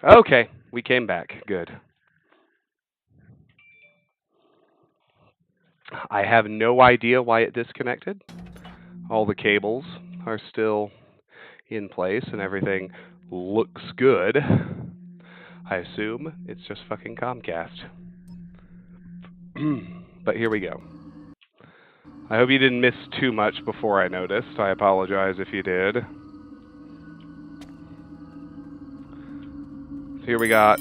Okay, we came back. Good. I have no idea why it disconnected. All the cables are still in place and everything looks good. I assume it's just fucking Comcast. But here we go. I hope you didn't miss too much before I noticed. I apologize if you did. So here we got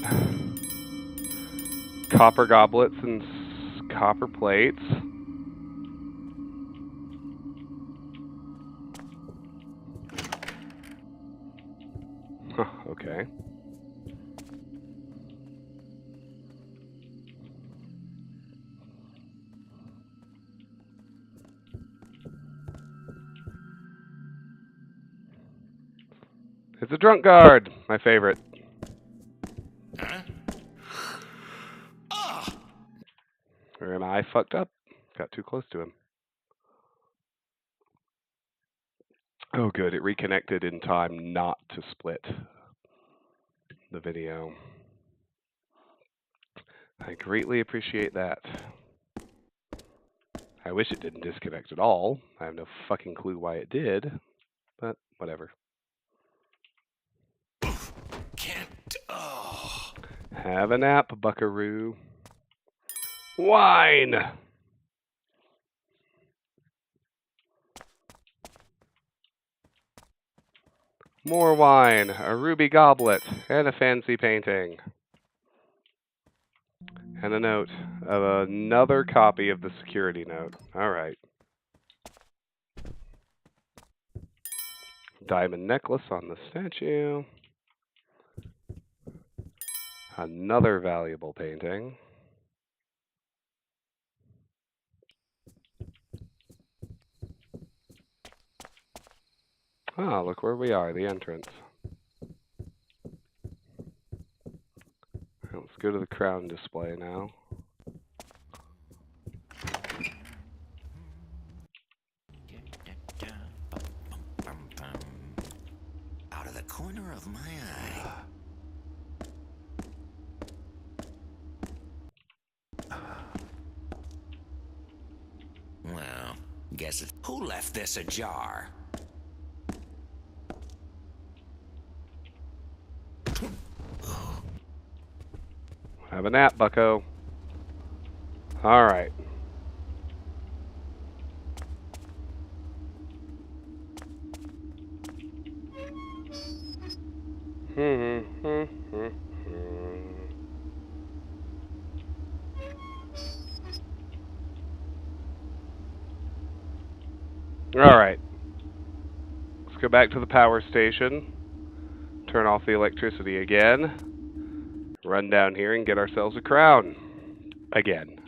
copper goblets and copper plates. Huh, okay. It's a drunk guard, my favorite. Huh? And I fucked up. Got too close to him. Oh, good. It reconnected in time not to split the video. I greatly appreciate that. I wish it didn't disconnect at all. I have no fucking clue why it did, but whatever. Can't. Oh. Have a nap, buckaroo. Wine! More wine, a ruby goblet, and a fancy painting. And a note of another copy of the security note. Alright. Diamond necklace on the statue. Another valuable painting. Ah, look where we are, the entrance. Let's go to the crown display now. Out of the corner of my eye. Well, guess it's... Who left this ajar? Have a nap, bucko. Alright. Alright. Let's go back to the power station. Turn off the electricity again. Run down here and get ourselves a crown. Again.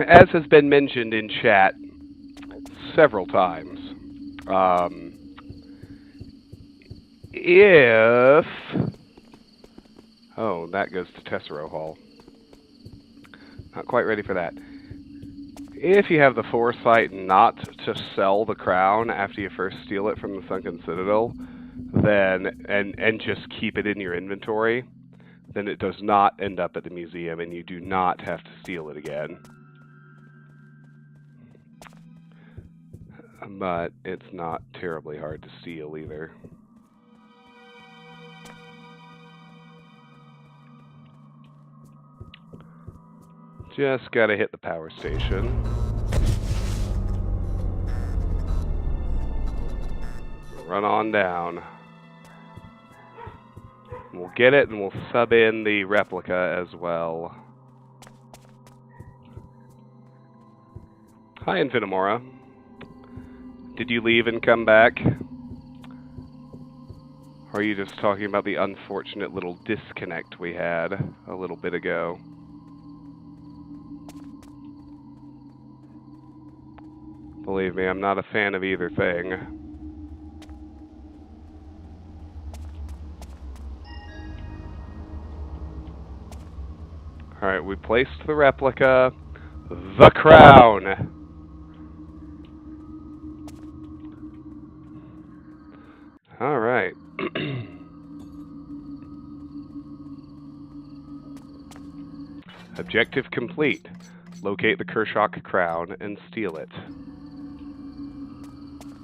As has been mentioned in chat several times, if... Oh, that goes to Tessero Hall. Not quite ready for that. If you have the foresight not to sell the crown after you first steal it from the Sunken Citadel, then and just keep it in your inventory, then it does not end up at the museum and you do not have to steal it again. But it's not terribly hard to steal either. Just gotta hit the power station. Run on down. We'll get it and we'll sub in the replica as well. Hi, Infinimora. Did you leave and come back? Or are you just talking about the unfortunate little disconnect we had a little bit ago? Believe me, I'm not a fan of either thing. Alright, we placed the replica. The crown! Alright. Objective complete. Locate the Kershak crown and steal it.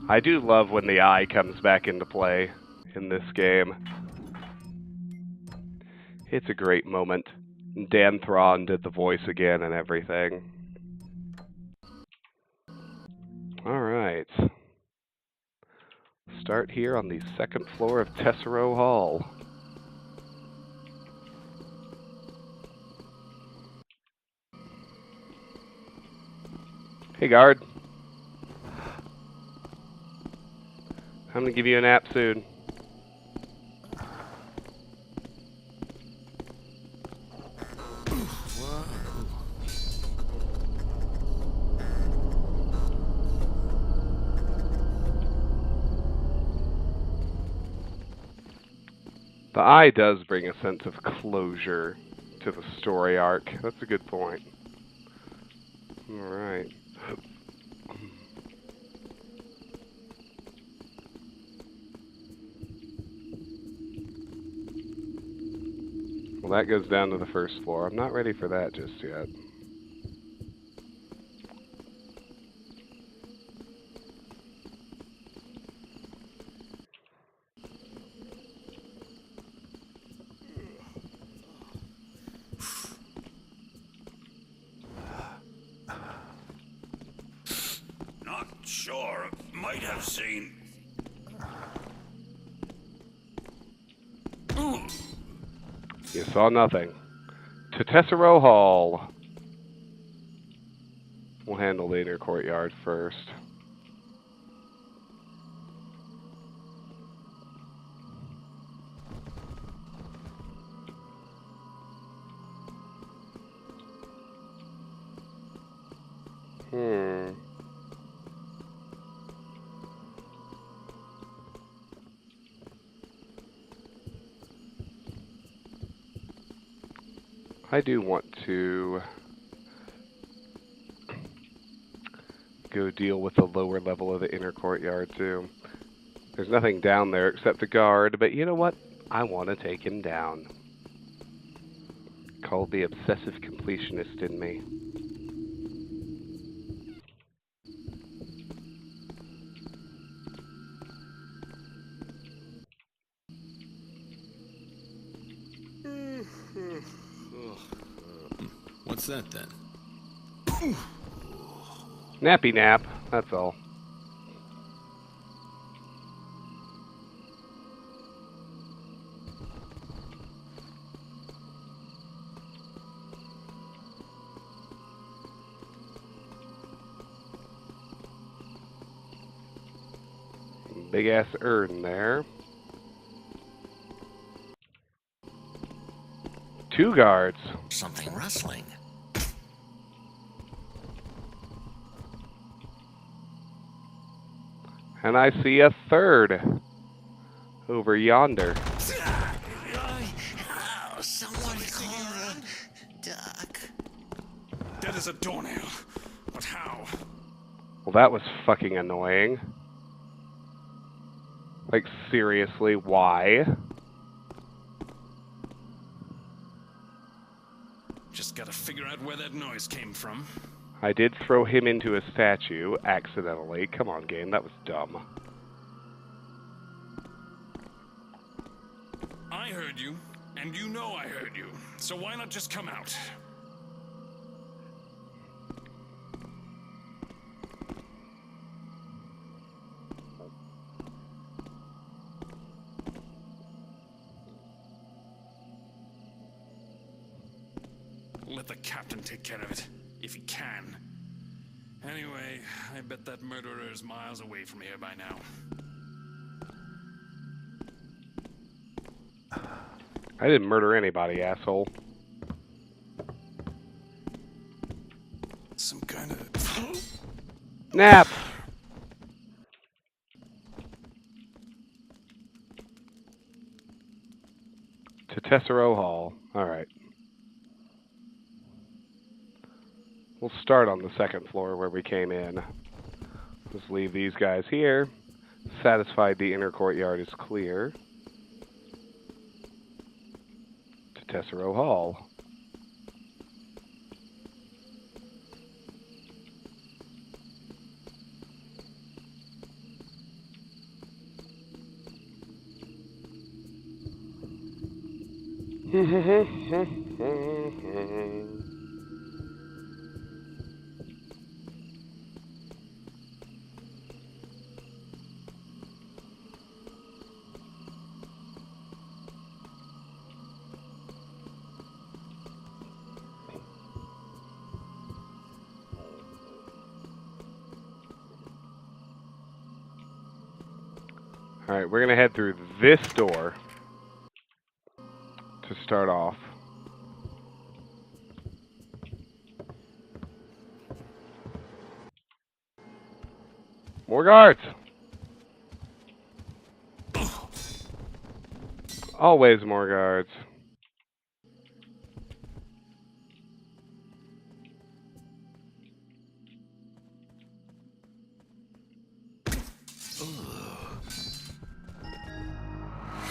I do love when the eye comes back into play in this game. It's a great moment. Dan Thrawn did the voice again and everything. Alright. Start here on the second floor of Tessero Hall. Hey, guard. I'm gonna give you a nap soon. The eye does bring a sense of closure to the story arc. That's a good point. Alright. Well, that goes down to the first floor. I'm not ready for that just yet. Not sure. Might have seen. You saw nothing. To Tessero Hall. We'll handle the inner courtyard first. I do want to go deal with the lower level of the inner courtyard too. There's nothing down there except the guard, but you know what? I want to take him down. Called the obsessive completionist in me. What's that then? Nappy nap, that's all. Big ass urn there. 2 guards. Something rustling. And I see a 3rd over yonder. Oh, someone call the duck. That is a doornail. But how? Well, that was fucking annoying. Like, seriously, why? Just gotta figure out where that noise came from. I did throw him into a statue, accidentally. Come on, game, that was dumb. I heard you, and you know I heard you. So why not just come out? Let the captain take care of it, if he can. Anyway, I bet that murderer is miles away from here by now. I didn't murder anybody, asshole. Some kind of... Nap! To Tessero Hall. Alright. We'll start on the 2nd floor where we came in. Let's leave these guys here. Satisfied the inner courtyard is clear. To Tessero Hall. Alright, we're going to head through this door to start off. More guards! Always more guards.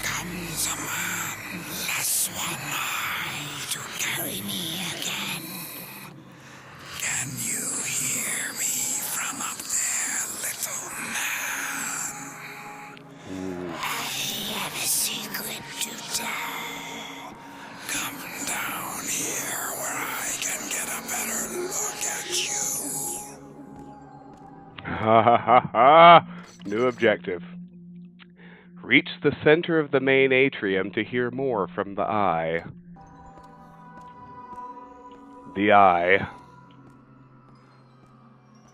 Comes a man, less one eye to carry me again. Can you hear me from up there, little man? I have a secret to tell. Come down here where I can get a better look at you. Ha ha ha ha! New objective. Reach the center of the main atrium to hear more from the eye. The eye.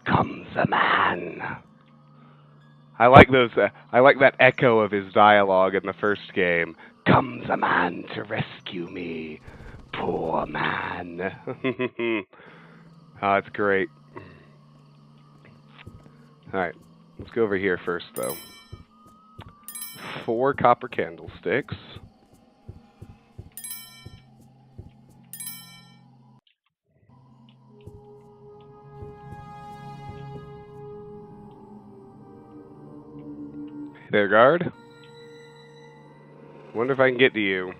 Comes a man. I like those. I like that echo of his dialogue in the first game. Comes a man to rescue me, poor man. Oh, it's great. All right, let's go over here first, though. 4 copper candlesticks. Hey there, guard. Wonder if I can get to you.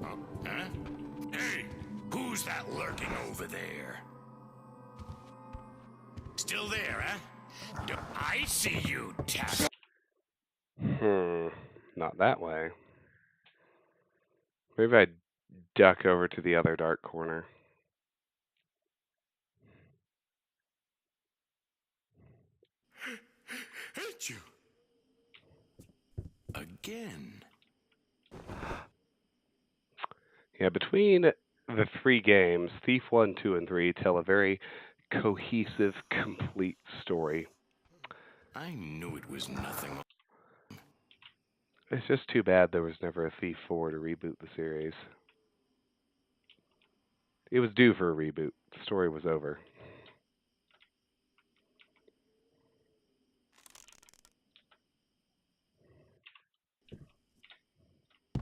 Huh? Hey, who's that lurking over there? Still there, huh? I see you, Tap. Not that way. Maybe I duck over to the other dark corner. Hate you. Again. Yeah, between the 3 games, Thief 1, 2, and 3 tell a very cohesive, complete story. I knew it was nothing. It's just too bad there was never a Thief 4 to reboot the series. It was due for a reboot. The story was over.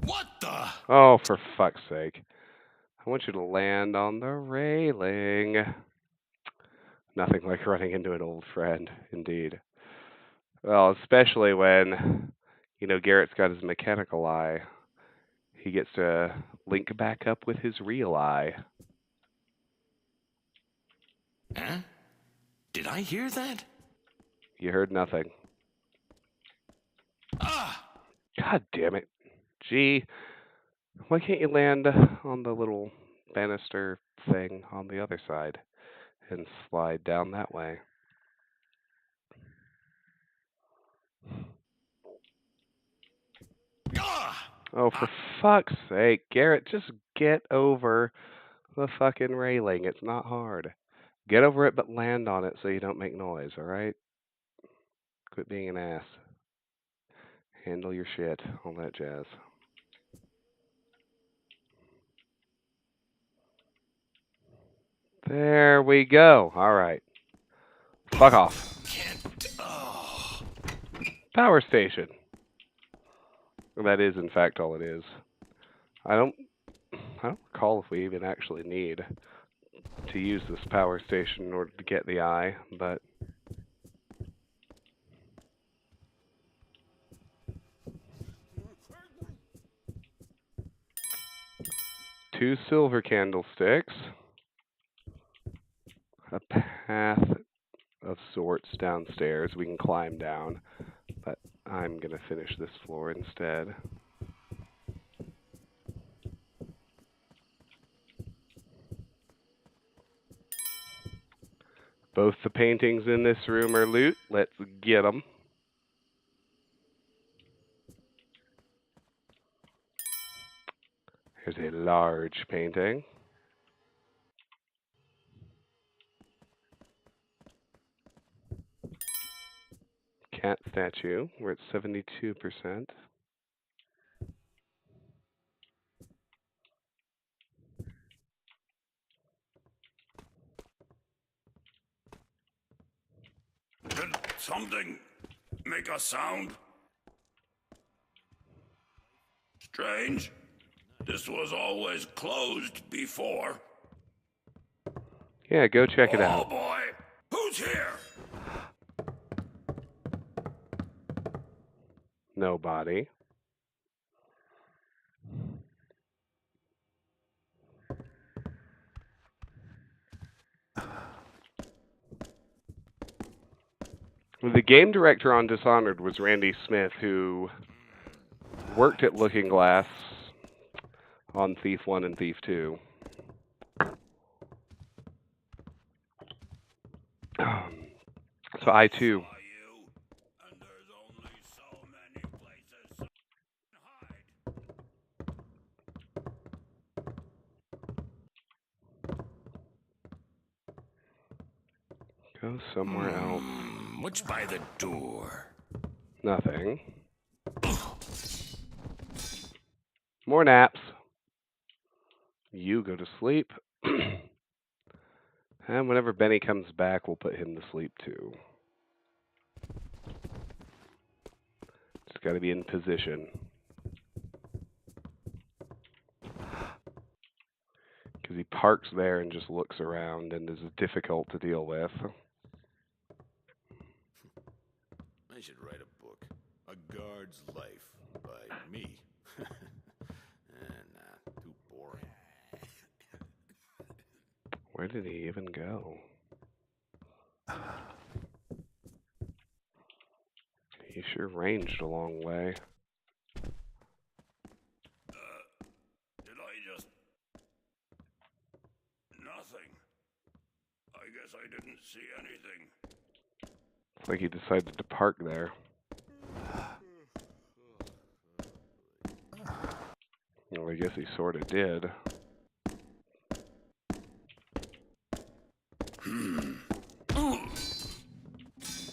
What the? Oh, for fuck's sake. I want you to land on the railing. Nothing like running into an old friend, indeed. Well, especially when, Garrett's got his mechanical eye. He gets to link back up with his real eye. Huh? Did I hear that? You heard nothing. Ah! God damn it. Gee, why can't you land on the little banister thing on the other side and slide down that way? Ah! Oh, for fuck's sake, Garrett, just get over the fucking railing. It's not hard. Get over it, but land on it so you don't make noise, alright? Quit being an ass. Handle your shit, all that jazz. There we go. Alright. Fuck off. Can't. Oh. Power station. That is, in fact, all it is. I don't recall if we even actually need to use this power station in order to get the eye, but... Two silver candlesticks. A path of sorts downstairs we can climb down, but I I'm going to finish this floor instead. Both the paintings in this room are loot. Let's get them. Here's a large painting. Cat statue. We're at 72%. Did something make a sound? Strange. This was always closed before. Yeah, go check it out. Oh boy! Who's here? Nobody. The game director on Dishonored was Randy Smith, who worked at Looking Glass on Thief 1 and Thief 2. So I too. Go somewhere else. What's by the door? Nothing. More naps. You go to sleep. And whenever Benny comes back, we'll put him to sleep too. Just got to be in position. Because he parks there and just looks around and is difficult to deal with. I should write a book. A Guard's Life by me. Nah, too boring. Where did he even go? He sure ranged a long way. Did I just... Nothing. I guess I didn't see anything. It's like he decided to park there. Well, I guess he sort of did.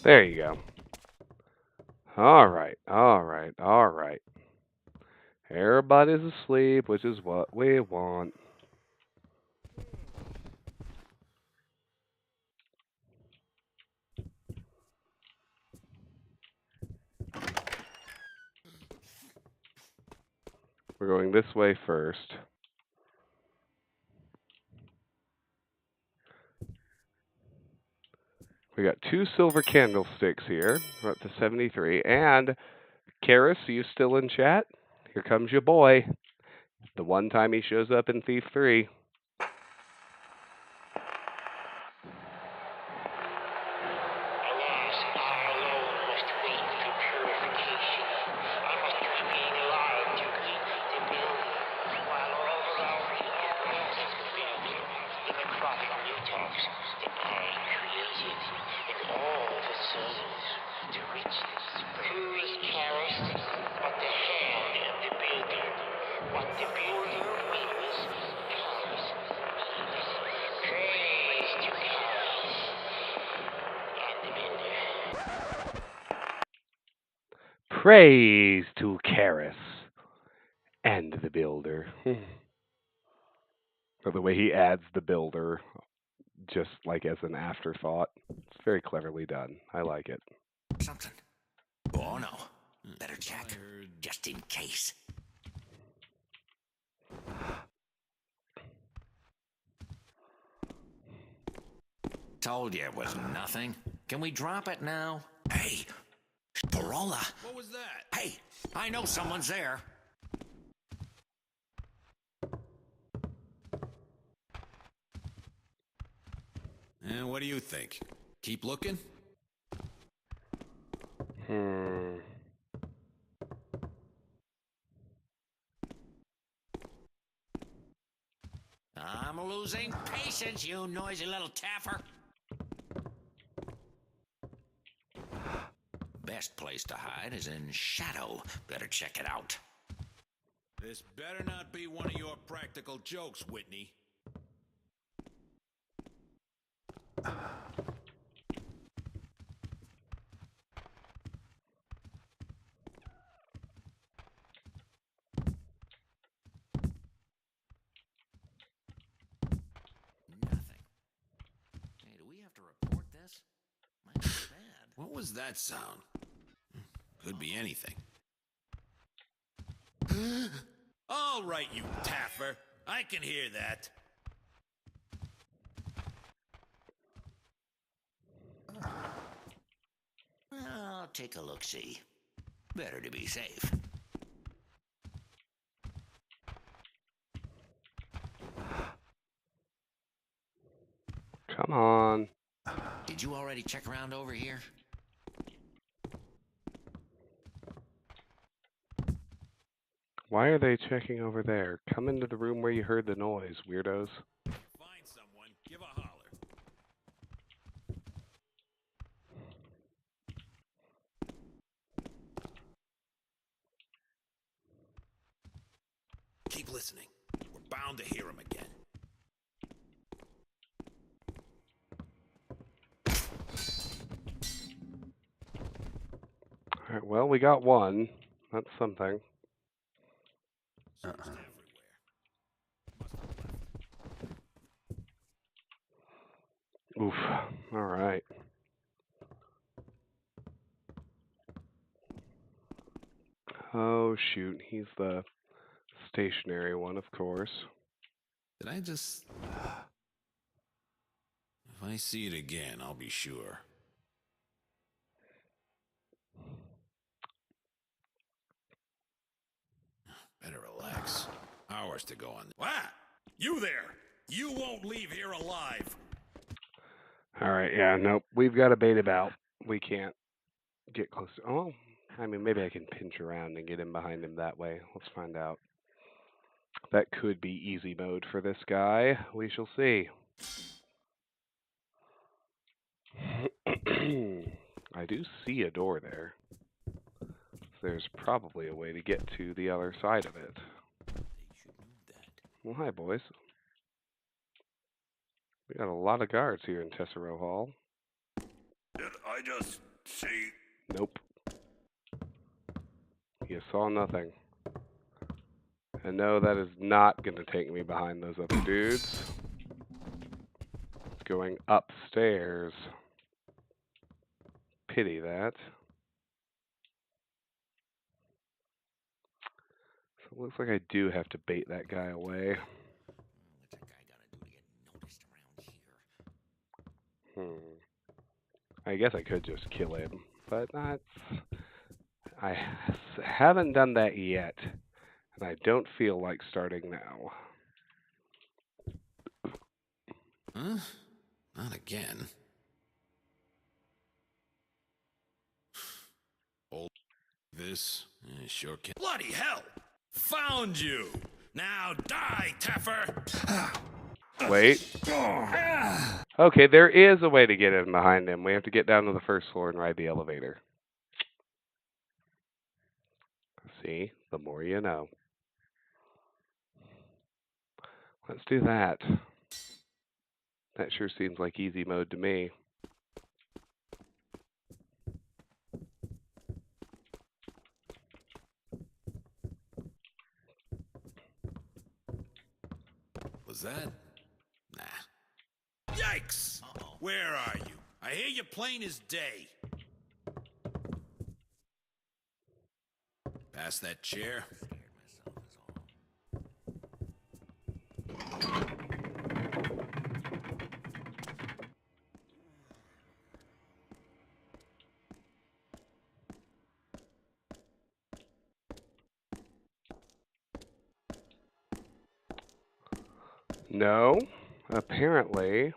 There you go. Alright, alright, alright. Everybody's asleep, which is what we want. We're going this way first. We got 2 silver candlesticks here. We're up to 73. And, Karis, are you still in chat? Here comes your boy. The one time he shows up in Thief 3. Alas, I alone must wait for purification. I must remain alive to greet the building, while all around me all else is building the necrotic rooftops that I created, and all the souls, the riches. Who is Charis? But the hand of the builder. What the builder means, Charis means. Praise to Charis. Praise to Karis and the builder. Or the way he adds the builder just like as an afterthought. It's very cleverly done. I like it. Something. Oh no. Better check. Just in case. Told you it was nothing. Can we drop it now? Hey, Parola. What was that? Hey, I know someone's there. And what do you think? Keep looking? losing patience, you noisy little taffer. Best place to hide is in shadow. Better check it out. This better not be one of your practical jokes, Whitney. Nothing. Hey, do we have to report this? Might be bad. What was that sound? Could be anything. All right, you taffer. I can hear that. I'll take a look-see. Better to be safe. Come on. Did you already check around over here? Why are they checking over there? Come into the room where you heard the noise, weirdos. Find someone, give a holler. Keep listening. We're bound to hear him again. Alright, well, we got one. That's something. Searched everywhere. Must have left. Oof. Alright. Oh, shoot. He's the stationary one, of course. Did I just... If I see it again, I'll be sure. Better relax. Hours to go on. What? You there! You won't leave here alive! Alright, yeah, nope. We've got to bait him out. We can't get close to... Oh, I mean, maybe I can pinch around and get in behind him that way. Let's find out. That could be easy mode for this guy. We shall see. I do see a door there. There's probably a way to get to the other side of it. They should move that. Well, hi, boys. We got a lot of guards here in Tessero Hall. Did I just see... Nope. You saw nothing. And no, that is not going to take me behind those other dudes. It's going upstairs. Pity that. So it looks like I do have to bait that guy away. What's that guy gotta do to get noticed around here? I guess I could just kill him, but I haven't done that yet, and I don't feel like starting now. Huh? Not again. Old this sure can. Bloody hell! Found you! Now die, Taffer! Wait. Okay, there is a way to get in behind him. We have to get down to the first floor and ride the elevator. See? The more you know. Let's do that. That sure seems like easy mode to me. Was that? Nah. Yikes! Uh-oh. Where are you? I hear you plain as day. Pass that chair. Scared myself is all. No, apparently.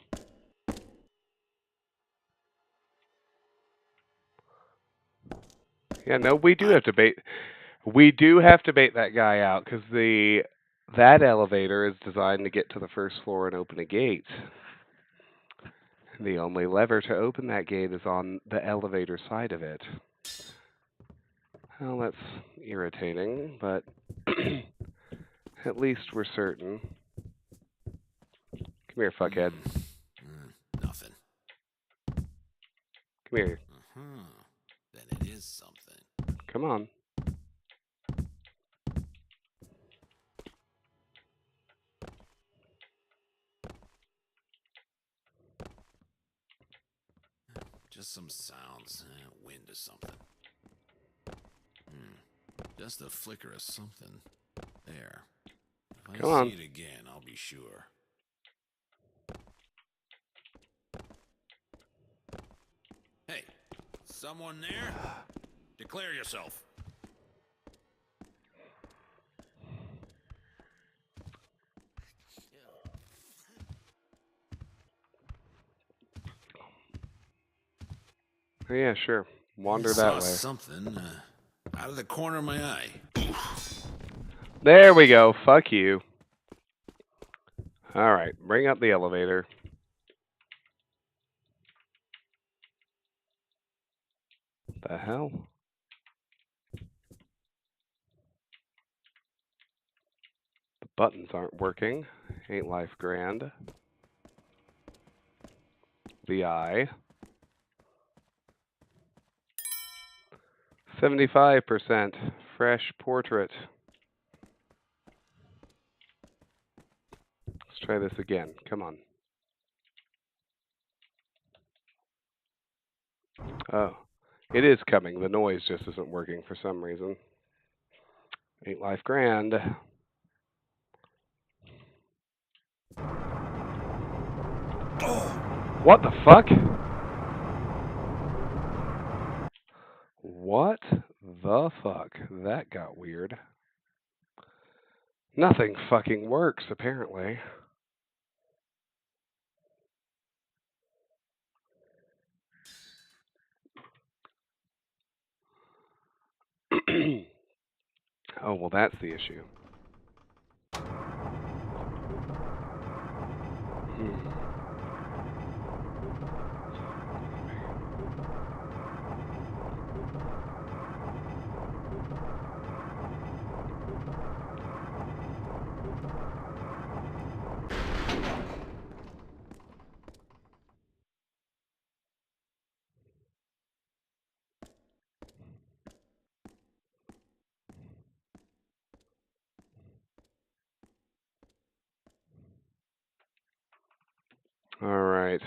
Yeah, no, we do have to bait. We do have to bait that guy out because the That elevator is designed to get to the first floor and open a gate. The only lever to open that gate is on the elevator side of it. Well, that's irritating, but at least we're certain. Come here, fuckhead. Nothing. Come here. Then it is something. Come on. Just some sounds. Wind or something. Just a flicker of something. There. If Come I on. see it again, I'll be sure. Hey, someone there? Declare yourself. Oh, yeah, sure. Wander I that saw way. something out of the corner of my eye. There we go. Fuck you. Alright, bring up the elevator. The hell? The buttons aren't working. Ain't life grand. The eye. 75%. Fresh portrait. Let's try this again. Come on. Oh. It is coming. The noise just isn't working for some reason. Ain't life grand. What the fuck? What the fuck? That got weird. Nothing fucking works, apparently. Oh, well, that's the issue. All right.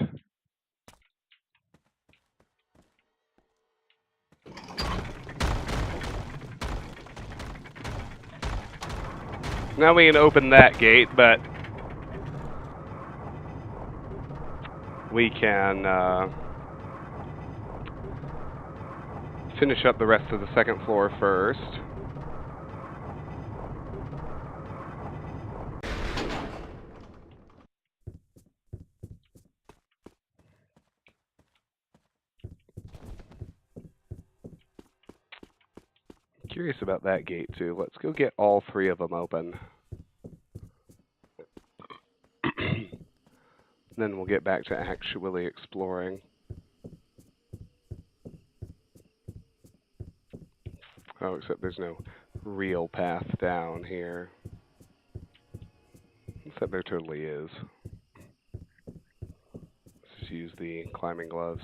Now we can open that gate, but we can finish up the rest of the second floor first. Curious about that gate, too. Let's go get all three of them open. Then we'll get back to actually exploring. Oh, except there's no real path down here. Except there totally is. Let's just use the climbing gloves.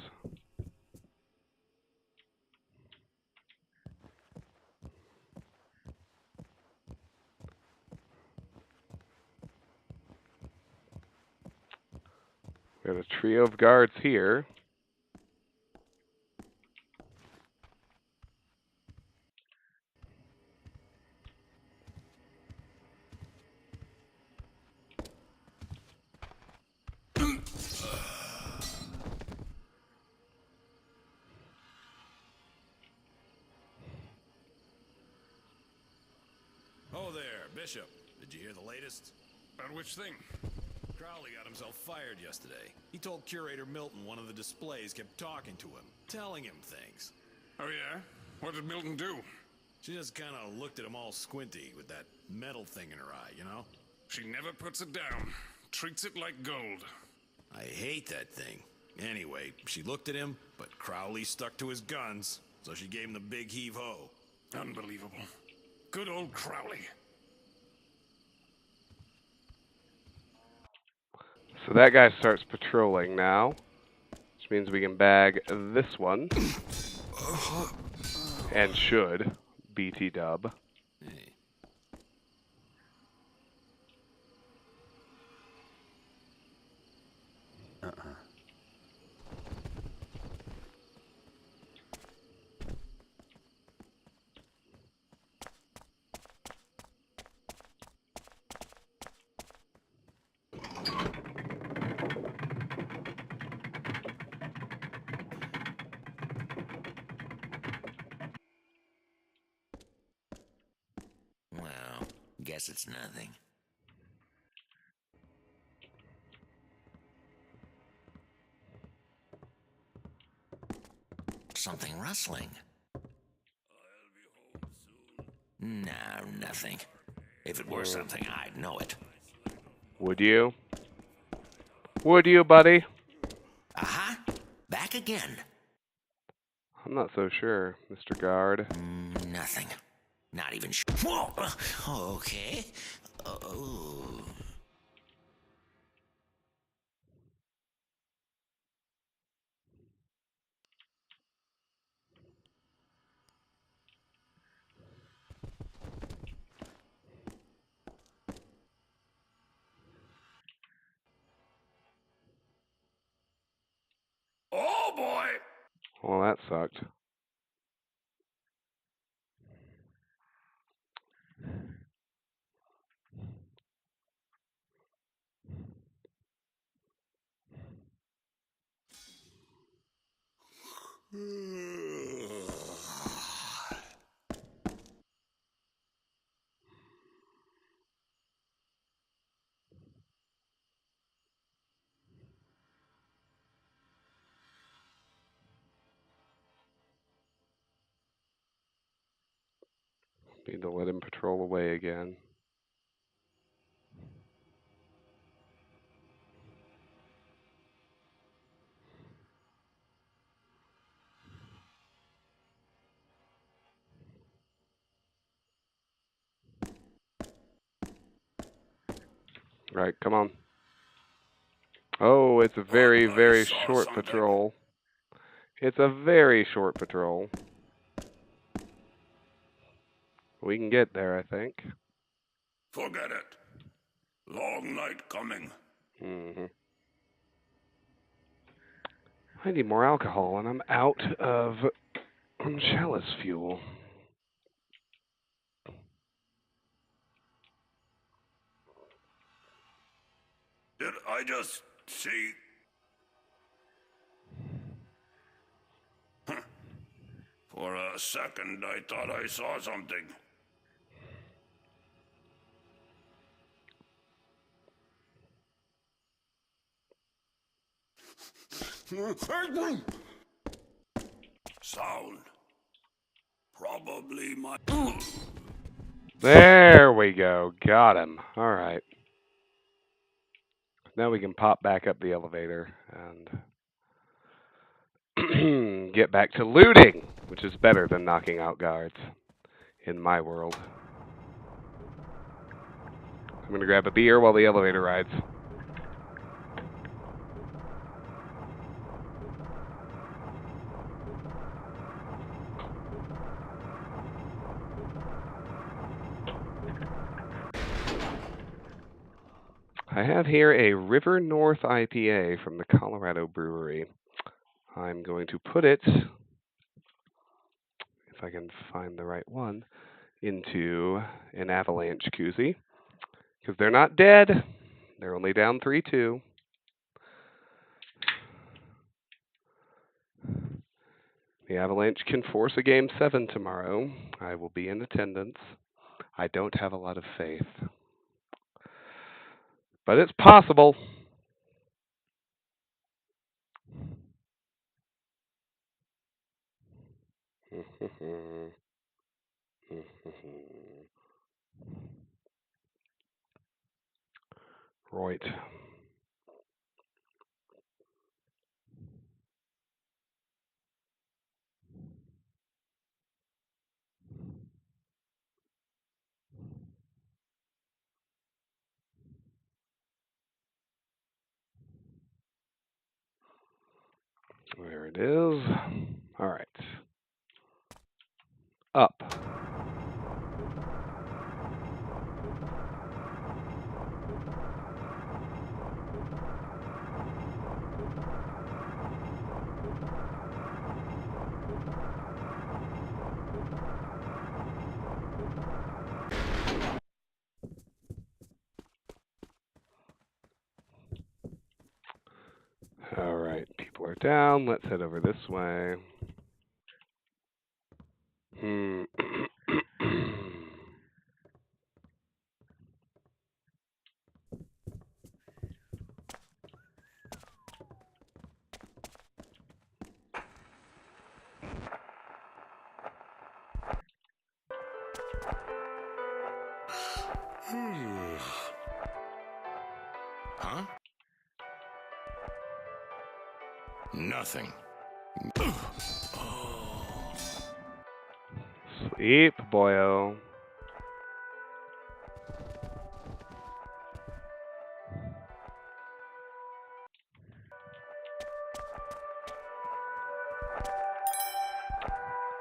We have a trio of guards here. Oh there, Bishop. Did you hear the latest? About which thing? Crowley got himself fired yesterday. He told Curator Milton one of the displays kept talking to him, telling him things. Oh, yeah? What did Milton do? She just kind of looked at him all squinty with that metal thing in her eye, you know? She never puts it down. Treats it like gold. I hate that thing. Anyway, she looked at him, but Crowley stuck to his guns, so she gave him the big heave-ho. Unbelievable. Good old Crowley. So that guy starts patrolling now, which means we can bag this one. And should. BT dub. Hey. Well, guess it's nothing. Something rustling. No, nothing. If it were something, I'd know it. Would you? Would you, buddy? Aha! Back again. I'm not so sure, Mr. Guard. Nothing. Not even Whoa! Okay. Oh. Oh, boy! Well, that sucked. Need to let him patrol away again. Right, come on. Oh, it's a very, very short patrol. It's a very short patrol. We can get there, I think. Forget it. Long night coming. I need more alcohol, and I'm out of chalice fuel. Did I just see? Huh. For a second, I thought I saw something. Sound. Probably my... There we go. Got him. All right. Now we can pop back up the elevator and get back to looting, which is better than knocking out guards in my world. I'm going to grab a beer while the elevator rides. I have here a River North IPA from the Colorado Brewery. I'm going to put it, if I can find the right one, into an avalanche koozie. Because they're not dead. They're only down 3-2. The Avalanche can force a Game 7 tomorrow. I will be in attendance. I don't have a lot of faith. But it's possible. Right. There it is. All right. Up. All right. People are down. Let's head over this way. Huh? Nothing. Sleep, boyo.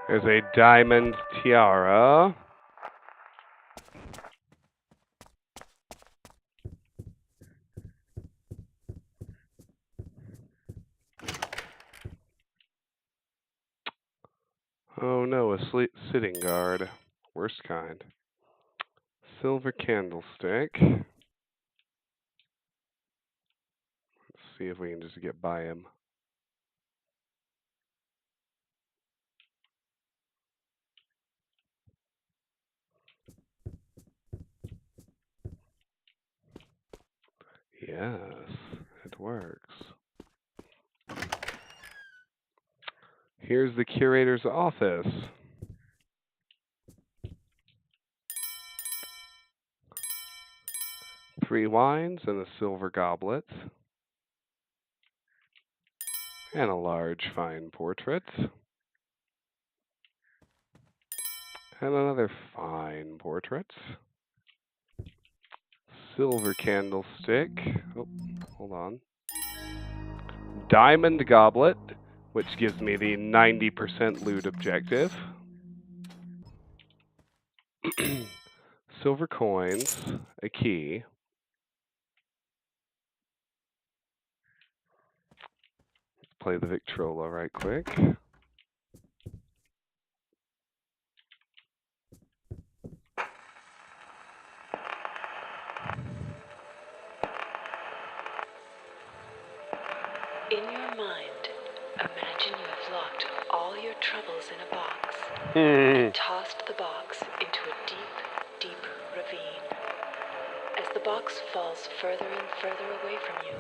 There's a diamond tiara. Oh no, a sitting guard. Worst kind. Silver candlestick. Let's see if we can just get by him. Yes, it works. Here's the curator's office. Three wines and a silver goblet. And a large fine portrait. And another fine portrait. Silver candlestick. Oh, hold on. Diamond goblet, which gives me the 90% loot objective. Silver coins, a key. Let's play the Victrola right quick. In your mind, imagine you have locked all your troubles in a box and tossed the box into a deep, deep ravine. As the box falls further and further away from you,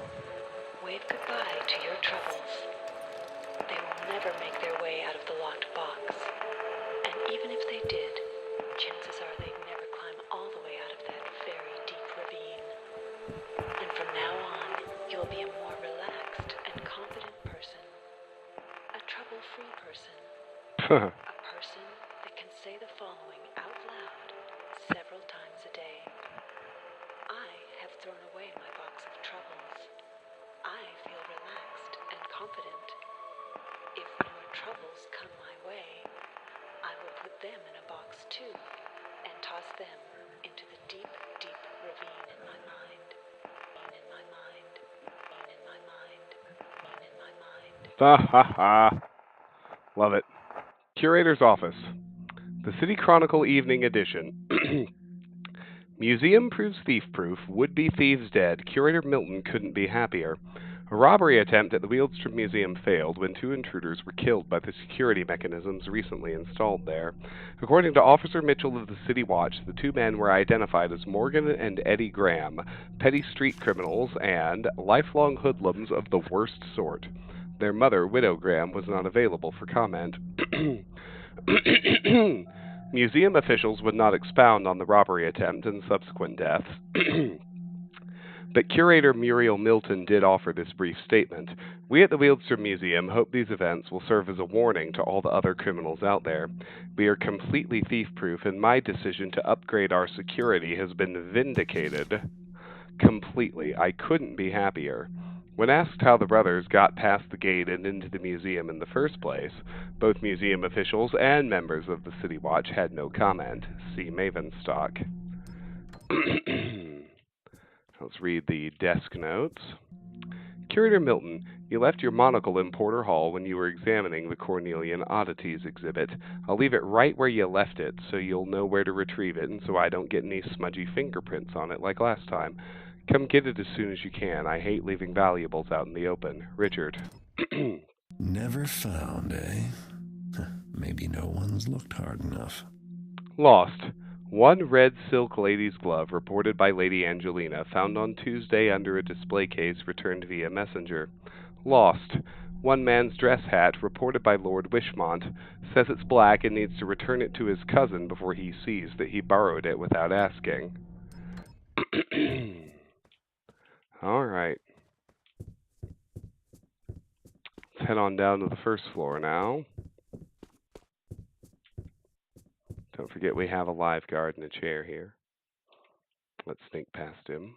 wave goodbye to your troubles. They will never make their way out of the locked box. And even if they did, chances are they'd never climb all the way out of that very deep ravine. And from now on, you'll be a more relaxed and confident person. A trouble-free person. A person that can say the following out loud several times a day. I have thrown away my box of troubles. I feel relaxed and confident. If more troubles come my way, I will put them in a box too and toss them into the deep, deep ravine in my mind. In my mind. In my mind. In my mind. Ha ha ha. Love it. Curator's office. The City Chronicle Evening Edition. Museum proves thief-proof. Would-be thieves dead. Curator Milton couldn't be happier. A robbery attempt at the Wheelstrom Museum failed when two intruders were killed by the security mechanisms recently installed there. According to Officer Mitchell of the City Watch, the two men were identified as Morgan and Eddie Graham, petty street criminals and lifelong hoodlums of the worst sort. Their mother, Widow Graham, was not available for comment. Museum officials would not expound on the robbery attempt and subsequent deaths, but curator Muriel Milton did offer this brief statement. We at the Wealdstone Museum hope these events will serve as a warning to all the other criminals out there. We are completely thief-proof, and my decision to upgrade our security has been vindicated completely. I couldn't be happier. When asked how the brothers got past the gate and into the museum in the first place, both museum officials and members of the City Watch had no comment. See Mavenstock. Let's read the desk notes. Curator Milton, you left your monocle in Porter Hall when you were examining the Cornelian Oddities exhibit. I'll leave it right where you left it so you'll know where to retrieve it and so I don't get any smudgy fingerprints on it like last time. Come get it as soon as you can. I hate leaving valuables out in the open. Richard. Never found, eh? Maybe no one's looked hard enough. Lost. One red silk lady's glove reported by Lady Angelina, found on Tuesday under a display case returned via messenger. Lost. One man's dress hat reported by Lord Wishmont, says it's black and needs to return it to his cousin before he sees that he borrowed it without asking. All right. Let's head on down to the first floor now. Don't forget we have a live guard in a chair here. Let's sneak past him.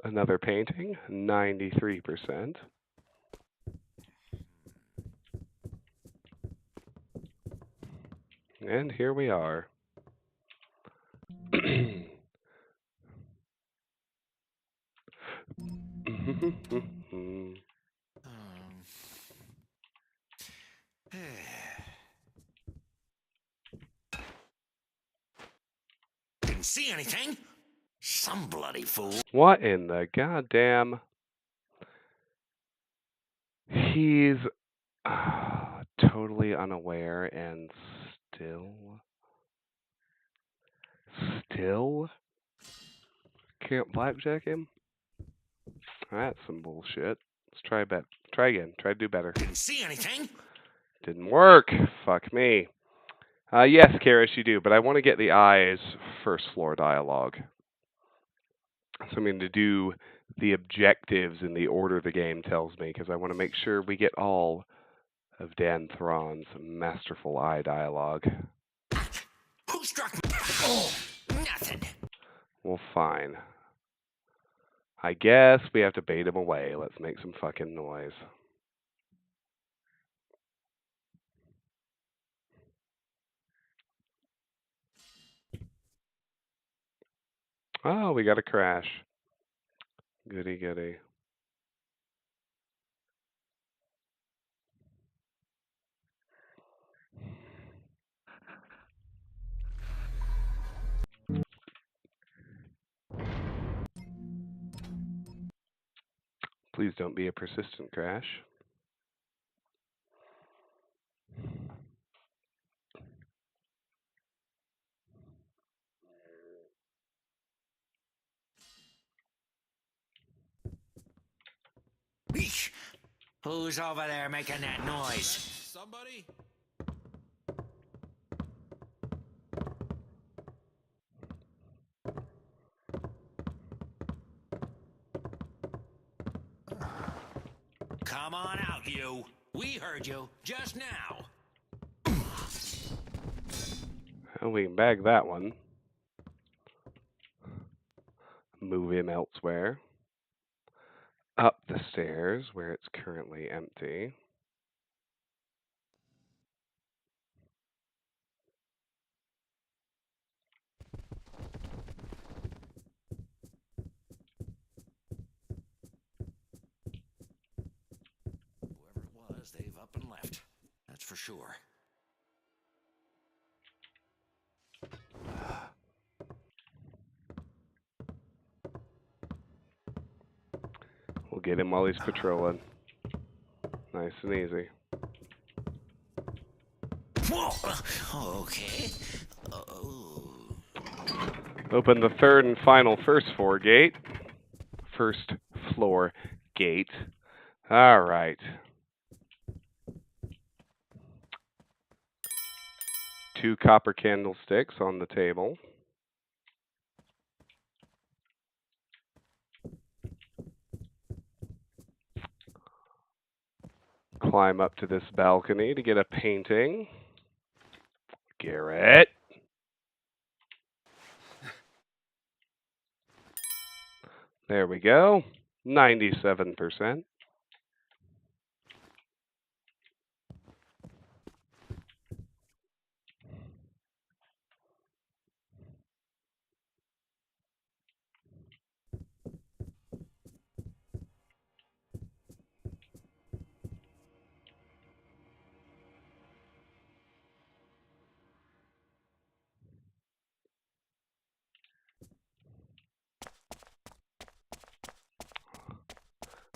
Another painting, 93%. And here we are. Didn't see anything. Some bloody fool. What in the goddamn... He's totally unaware and still can't blackjack him? That's some bullshit. Let's try again. Try to do better. Didn't see anything. Didn't work. Fuck me. Yes, Karis, you do, but I want to get the eyes first floor dialogue. So I'm going to do the objectives in the order the game tells me, because I want to make sure we get all of Dan Thrawn's masterful eye dialogue. Who struck me? Oh, nothing. Well, fine. I guess we have to bait him away. Let's make some fucking noise. Oh, we got a crash. Goody, goody. Please don't be a persistent crash. Eesh. Who's over there making that noise? Somebody? Come on out, you. We heard you just now. Well, we can bag that one. Move him elsewhere. Up the stairs, where it's currently empty. Whoever it was, they've up and left. That's for sure. We'll get him while he's patrolling. Nice and easy. Whoa. Okay. Oh. Open the third and final first floor gate. First floor gate. All right. Two copper candlesticks on the table. Climb up to this balcony to get a painting. Garrett. There we go. 97%.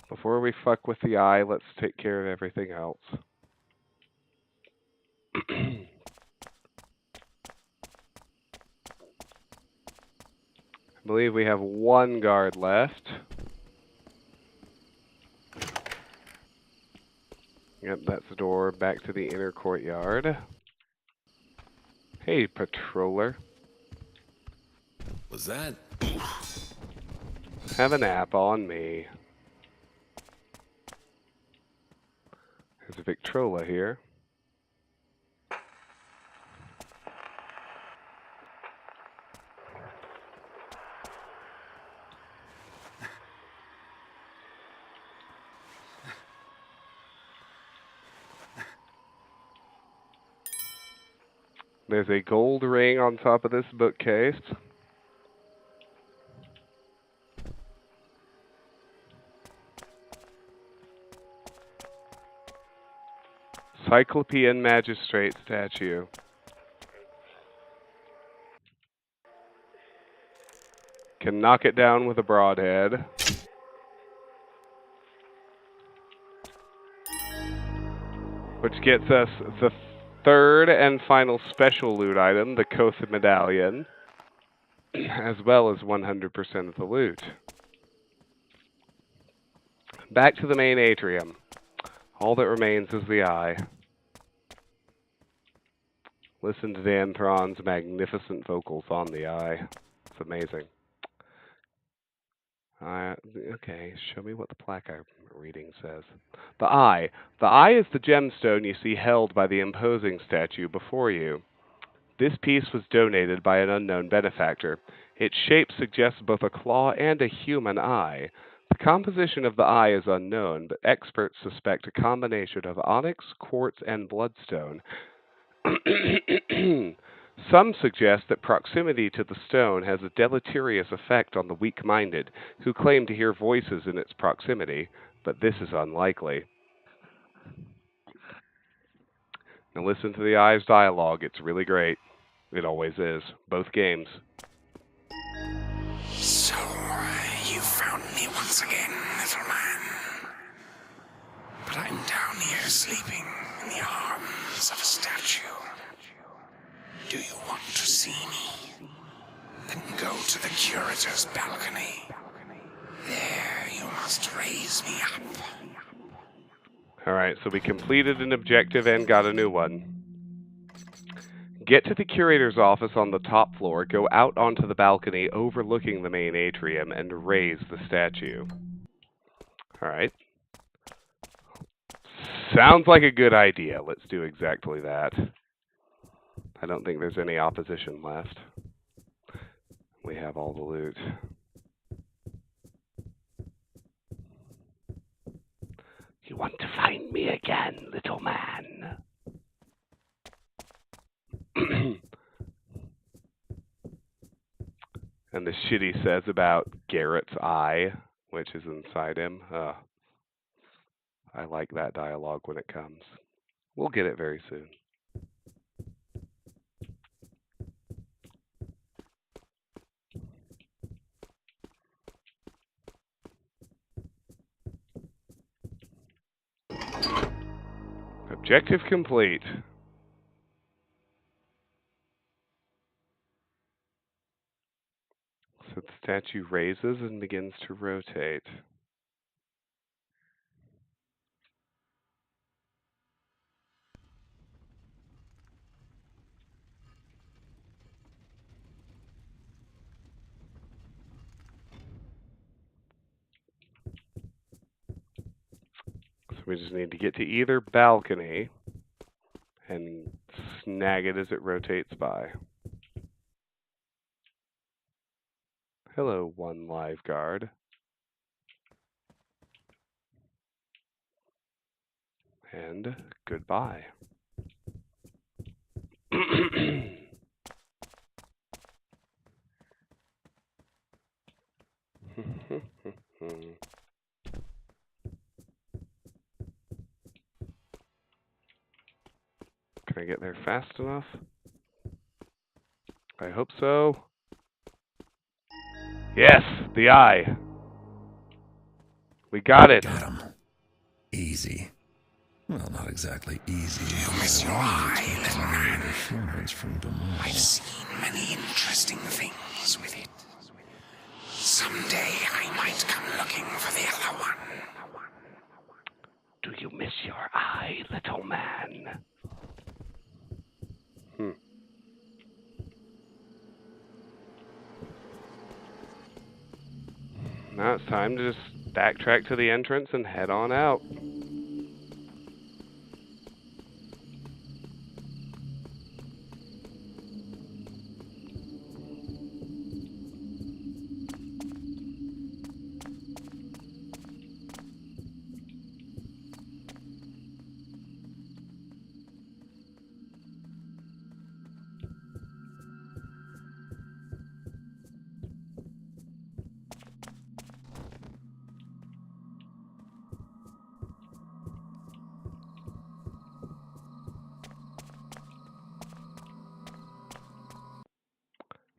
Before we fuck with the eye, let's take care of everything else. I believe we have one guard left. Yep, that's the door back to the inner courtyard. Hey, patroller. Was that? Have a nap on me. There's a Victrola here. There's a gold ring on top of this bookcase. Cyclopean magistrate statue. Can knock it down with a broadhead. Which gets us the third and final special loot item, the Koth medallion, as well as 100% of the loot. Back to the main atrium. All that remains is the eye. Listen to Dan Thron's magnificent vocals on the eye. It's amazing. Okay, show me what the plaque I'm reading says. The eye. The eye is the gemstone you see held by the imposing statue before you. This piece was donated by an unknown benefactor. Its shape suggests both a claw and a human eye. The composition of the eye is unknown, but experts suspect a combination of onyx, quartz, and bloodstone. Some suggest that proximity to the stone has a deleterious effect on the weak-minded, who claim to hear voices in its proximity, but this is unlikely. Now listen to the eye's dialogue. It's really great. It always is. Both games. So, you found me once again, little man. But I'm down here sleeping in the arms of a statue. Do you want to see me? Then go to the curator's balcony. There you must raise me up. Alright, so we completed an objective and got a new one. Get to the curator's office on the top floor, go out onto the balcony overlooking the main atrium, and raise the statue. Alright. Sounds like a good idea. Let's do exactly that. I don't think there's any opposition left. We have all the loot. You want to find me again, little man? And the shit he says about Garrett's eye, which is inside him. I like that dialogue when it comes. We'll get it very soon. Objective complete. So the statue raises and begins to rotate. So we just need to get to either balcony and snag it as it rotates by. Hello, one live guard. And goodbye. Can I get there fast enough? I hope so. Yes, the eye. We got it. Got him. Easy. Well, not exactly easy. Do you miss your eye, little man? Interference from Gamal. I've seen many interesting things with it. Someday I might come looking for the other one. Do you miss your eye, little man? Now it's time to just backtrack to the entrance and head on out.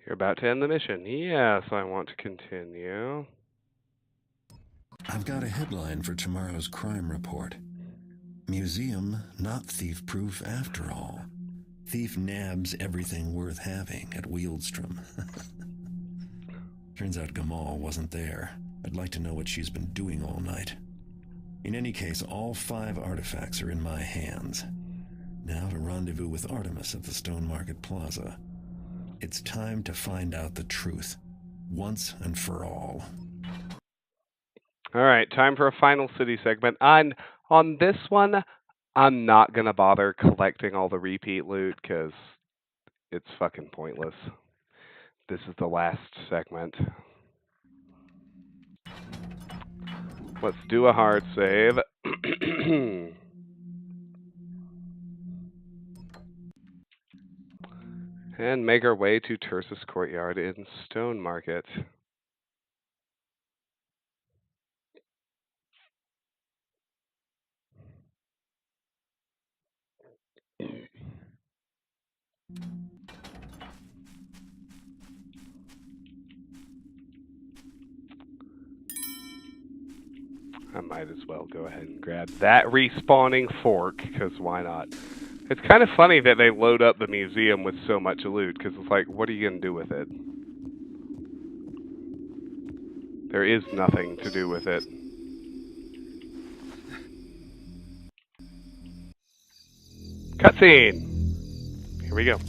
You're about to end the mission. Yes, I want to continue. I've got a headline for tomorrow's crime report. Museum not thief-proof after all. Thief nabs everything worth having at Wieldstrom. Turns out Gamal wasn't there. I'd like to know what she's been doing all night. In any case, all 5 artifacts are in my hands. Now to rendezvous with Artemis at the Stone Market Plaza. It's time to find out the truth, once and for all. All right, time for a final city segment. On this one, I'm not going to bother collecting all the repeat loot because it's fucking pointless. This is the last segment. Let's do a hard save. And make our way to Tersus Courtyard in Stone Market. I might as well go ahead and grab that respawning fork, because why not? It's kind of funny that they load up the museum with so much loot, because it's like, what are you going to do with it? There is nothing to do with it. Cutscene! Here we go.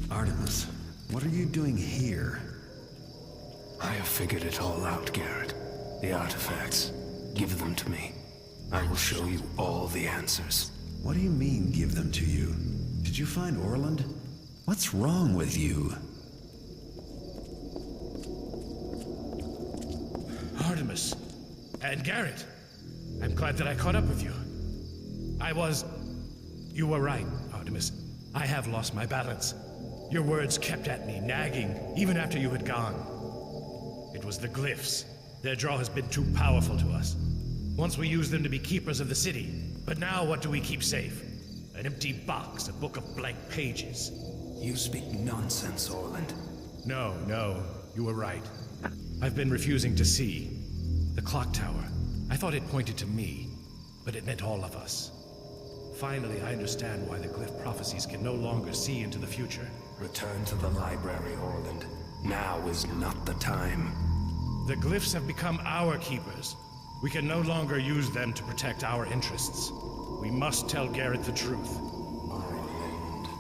Artemis, what are you doing here? I have figured it all out, Garrett. The artifacts. Give them to me. I will show you all the answers. What do you mean, give them to you? Did you find Orland? What's wrong with you? Artemis. And Garrett. I'm glad that I caught up with you. You were right, Artemis. I have lost my balance. Your words kept at me, nagging, even after you had gone. It was the glyphs. Their draw has been too powerful to us. Once we used them to be keepers of the city, but now what do we keep safe? An empty box, a book of blank pages. You speak nonsense, Orland. No, you were right. I've been refusing to see. The clock tower. I thought it pointed to me, but it meant all of us. Finally, I understand why the glyph prophecies can no longer see into the future. Return to the library, Orland. Now is not the time. The glyphs have become our keepers. We can no longer use them to protect our interests. We must tell Garrett the truth.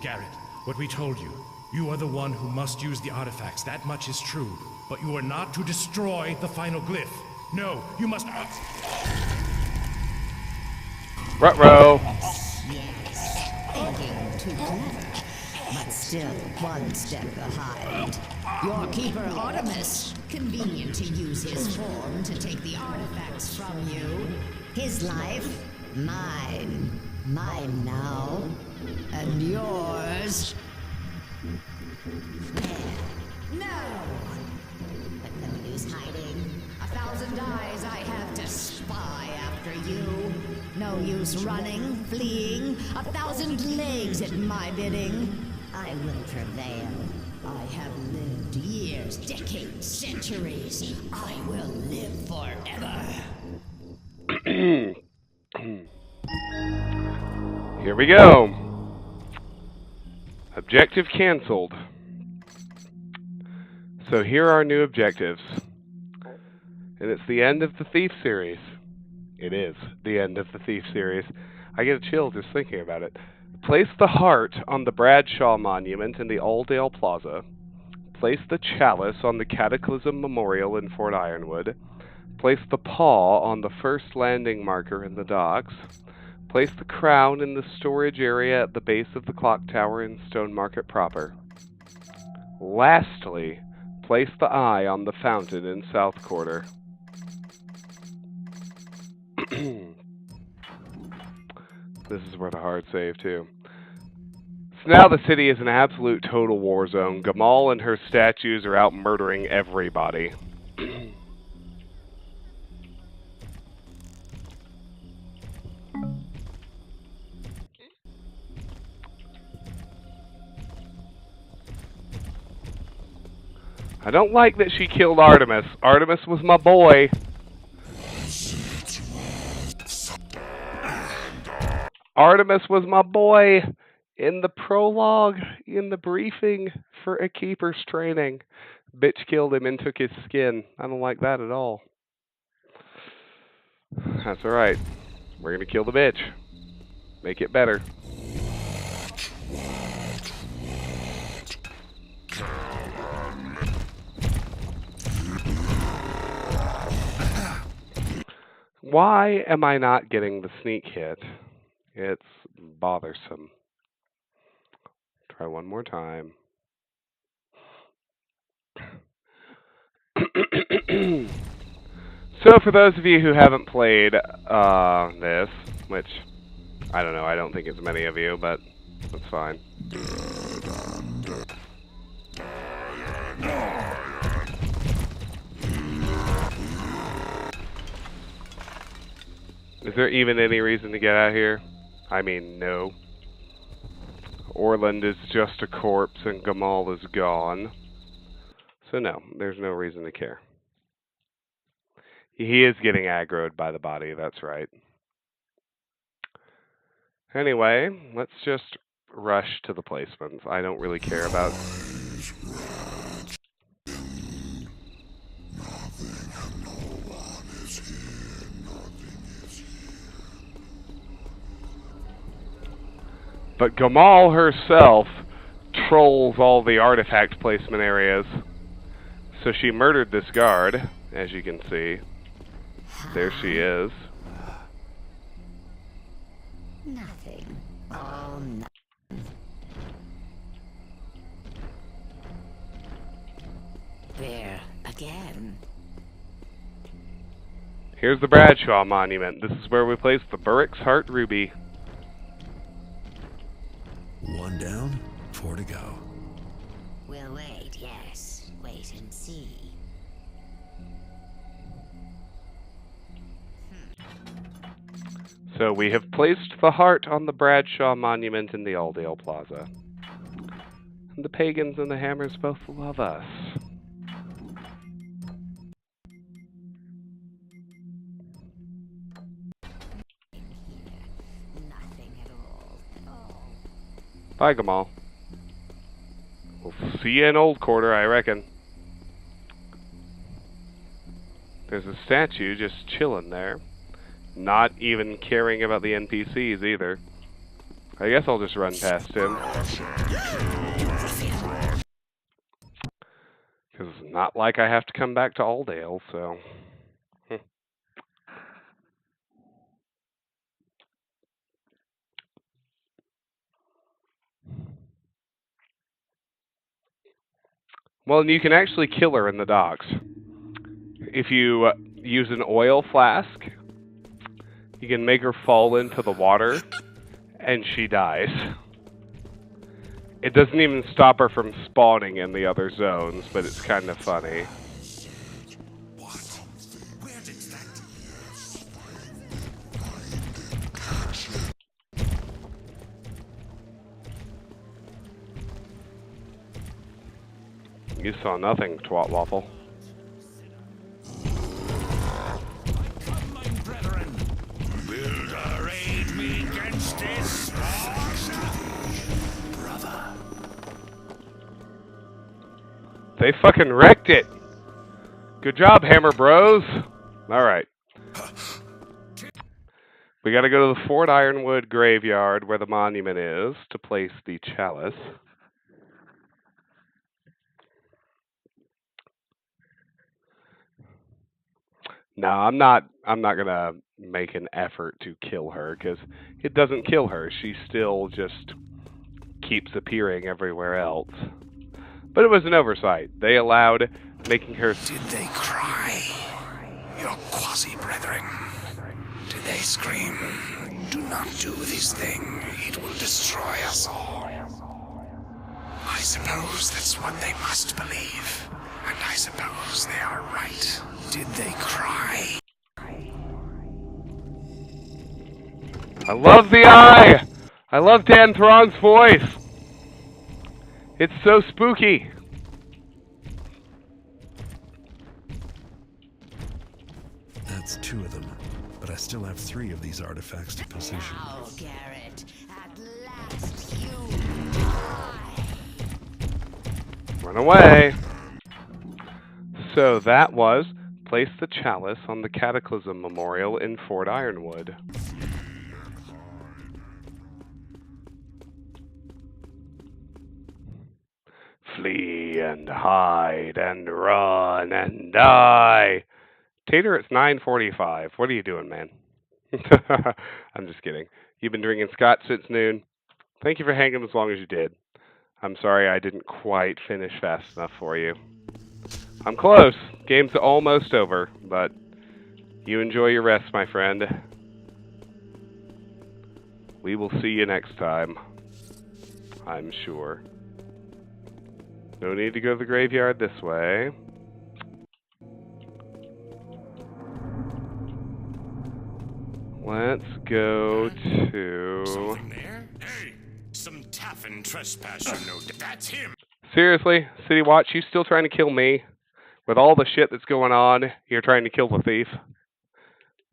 Garrett, what we told you. You are the one who must use the artifacts. That much is true. But you are not to destroy the final glyph. No, you must... Ruh-roh. Yes, thinking too clever, but still one step behind. Your keeper Artemis, convenient to use his form to take the artifacts from you. His life, mine. Mine now, and yours. No! But no use hiding. 1,000 eyes I have to spy after you. No use running, fleeing. 1,000 legs at my bidding. I will prevail. I have lived years, decades, centuries. I will live forever. Here we go. Objective canceled. So here are our new objectives. And it's the end of the Thief series. It is the end of the Thief series. I get a chill just thinking about it. Place the heart on the Bradshaw Monument in the Alldale Plaza. Place the chalice on the Cataclysm Memorial in Fort Ironwood. Place the paw on the first landing marker in the docks. Place the crown in the storage area at the base of the clock tower in Stone Market proper. Lastly, place the eye on the fountain in South Quarter. This is worth a hard save, too. So now the city is an absolute total war zone. Gamal and her statues are out murdering everybody. I don't like that she killed Artemis. Artemis was my boy. Artemis was my boy in the prologue, in the briefing for a keeper's training. Bitch killed him and took his skin. I don't like that at all. That's alright. We're gonna kill the bitch. Make it better. Why am I not getting the sneak hit? It's bothersome. Try one more time. So for those of you who haven't played this, which, I don't know, I don't think it's many of you, but that's fine. Is there even any reason to get out here? I mean, no. Orland is just a corpse and Gamal is gone. So no, there's no reason to care. He is getting aggroed by the body, that's right. Anyway, let's just rush to the placements. I don't really care about... But Gamal herself trolls all the artifact placement areas. So she murdered this guard, as you can see. There she is. Nothing. Oh, nothing. There again. Here's the Bradshaw Monument. This is where we place the Burrick's Heart Ruby. 1 down, 4 to go. We'll wait, yes. Wait and see. So we have placed the heart on the Bradshaw Monument in the Alldale Plaza. And the pagans and the hammers both love us. Nothing at all. Bye, Gamal. We'll see you in Old Quarter, I reckon. There's a statue just chilling there. Not even caring about the NPCs either. I guess I'll just run past him. Because it's not like I have to come back to Aldale, so... Well, and you can actually kill her in the docks. If you use an oil flask, you can make her fall into the water, and she dies. It doesn't even stop her from spawning in the other zones, but it's kind of funny. You saw nothing, Twat Waffle. Come, my brethren. Will array me against this brother. They fucking wrecked it. Good job, Hammer Bros. Alright. We gotta go to the Fort Ironwood graveyard where the monument is to place the chalice. No, I'm not gonna make an effort to kill her, because it doesn't kill her. She still just keeps appearing everywhere else. But it was an oversight. They allowed making her... Did they cry? Your quasi-brethren. Did they scream? Do not do this thing. It will destroy us all. I suppose that's what they must believe. And I suppose they are right. Did they cry? I love the eye! I love Dan Thron's voice! It's so spooky! That's 2 of them, but I still have 3 of these artifacts to position. Now, Garrett, at last you die. Run away! So that was place the chalice on the Cataclysm Memorial in Fort Ironwood. Flee and hide and run and die. Tater, it's 9:45. What are you doing, man? I'm just kidding. You've been drinking scotch since noon. Thank you for hanging as long as you did. I'm sorry I didn't quite finish fast enough for you. I'm close. Game's almost over, but you enjoy your rest, my friend. We will see you next time, I'm sure. No need to go to the graveyard this way. Let's go to... Something there? Hey, some taffin trespasser, no doubt. That's him. Seriously, City Watch, you still trying to kill me? With all the shit that's going on, you're trying to kill the thief?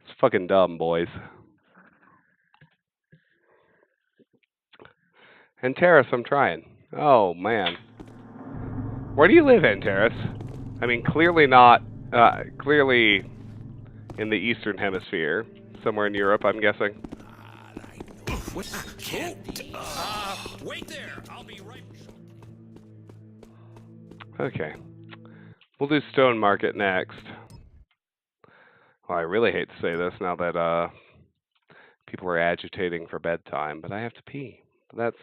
It's fucking dumb, boys. Antares, I'm trying. Oh, man. Where do you live, Antares? I mean, clearly not, clearly in the Eastern Hemisphere. Somewhere in Europe, I'm guessing. What? Can't. Wait there. I'll be right. Okay. We'll do Stone Market next. Well, I really hate to say this now that people are agitating for bedtime, but I have to pee. That's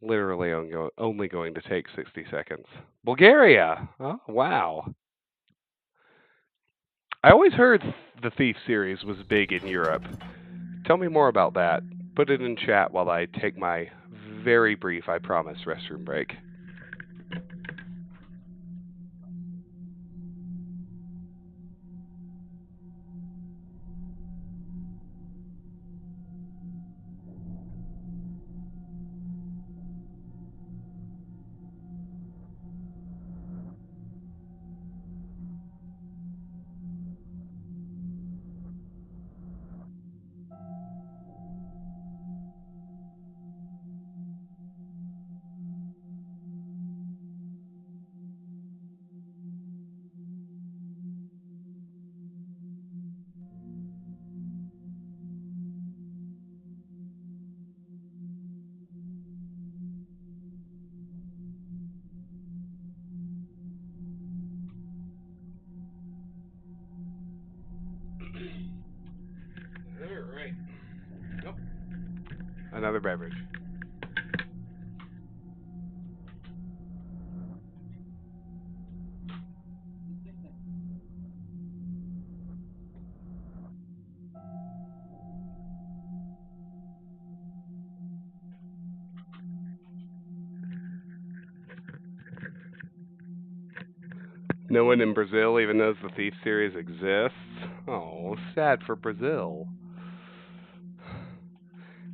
literally only going to take 60 seconds. Bulgaria! Oh, wow. I always heard the Thief series was big in Europe. Tell me more about that. Put it in chat while I take my very brief, I promise, restroom break. beverage. No one in Brazil even knows the Thief series exists. Oh, sad for Brazil.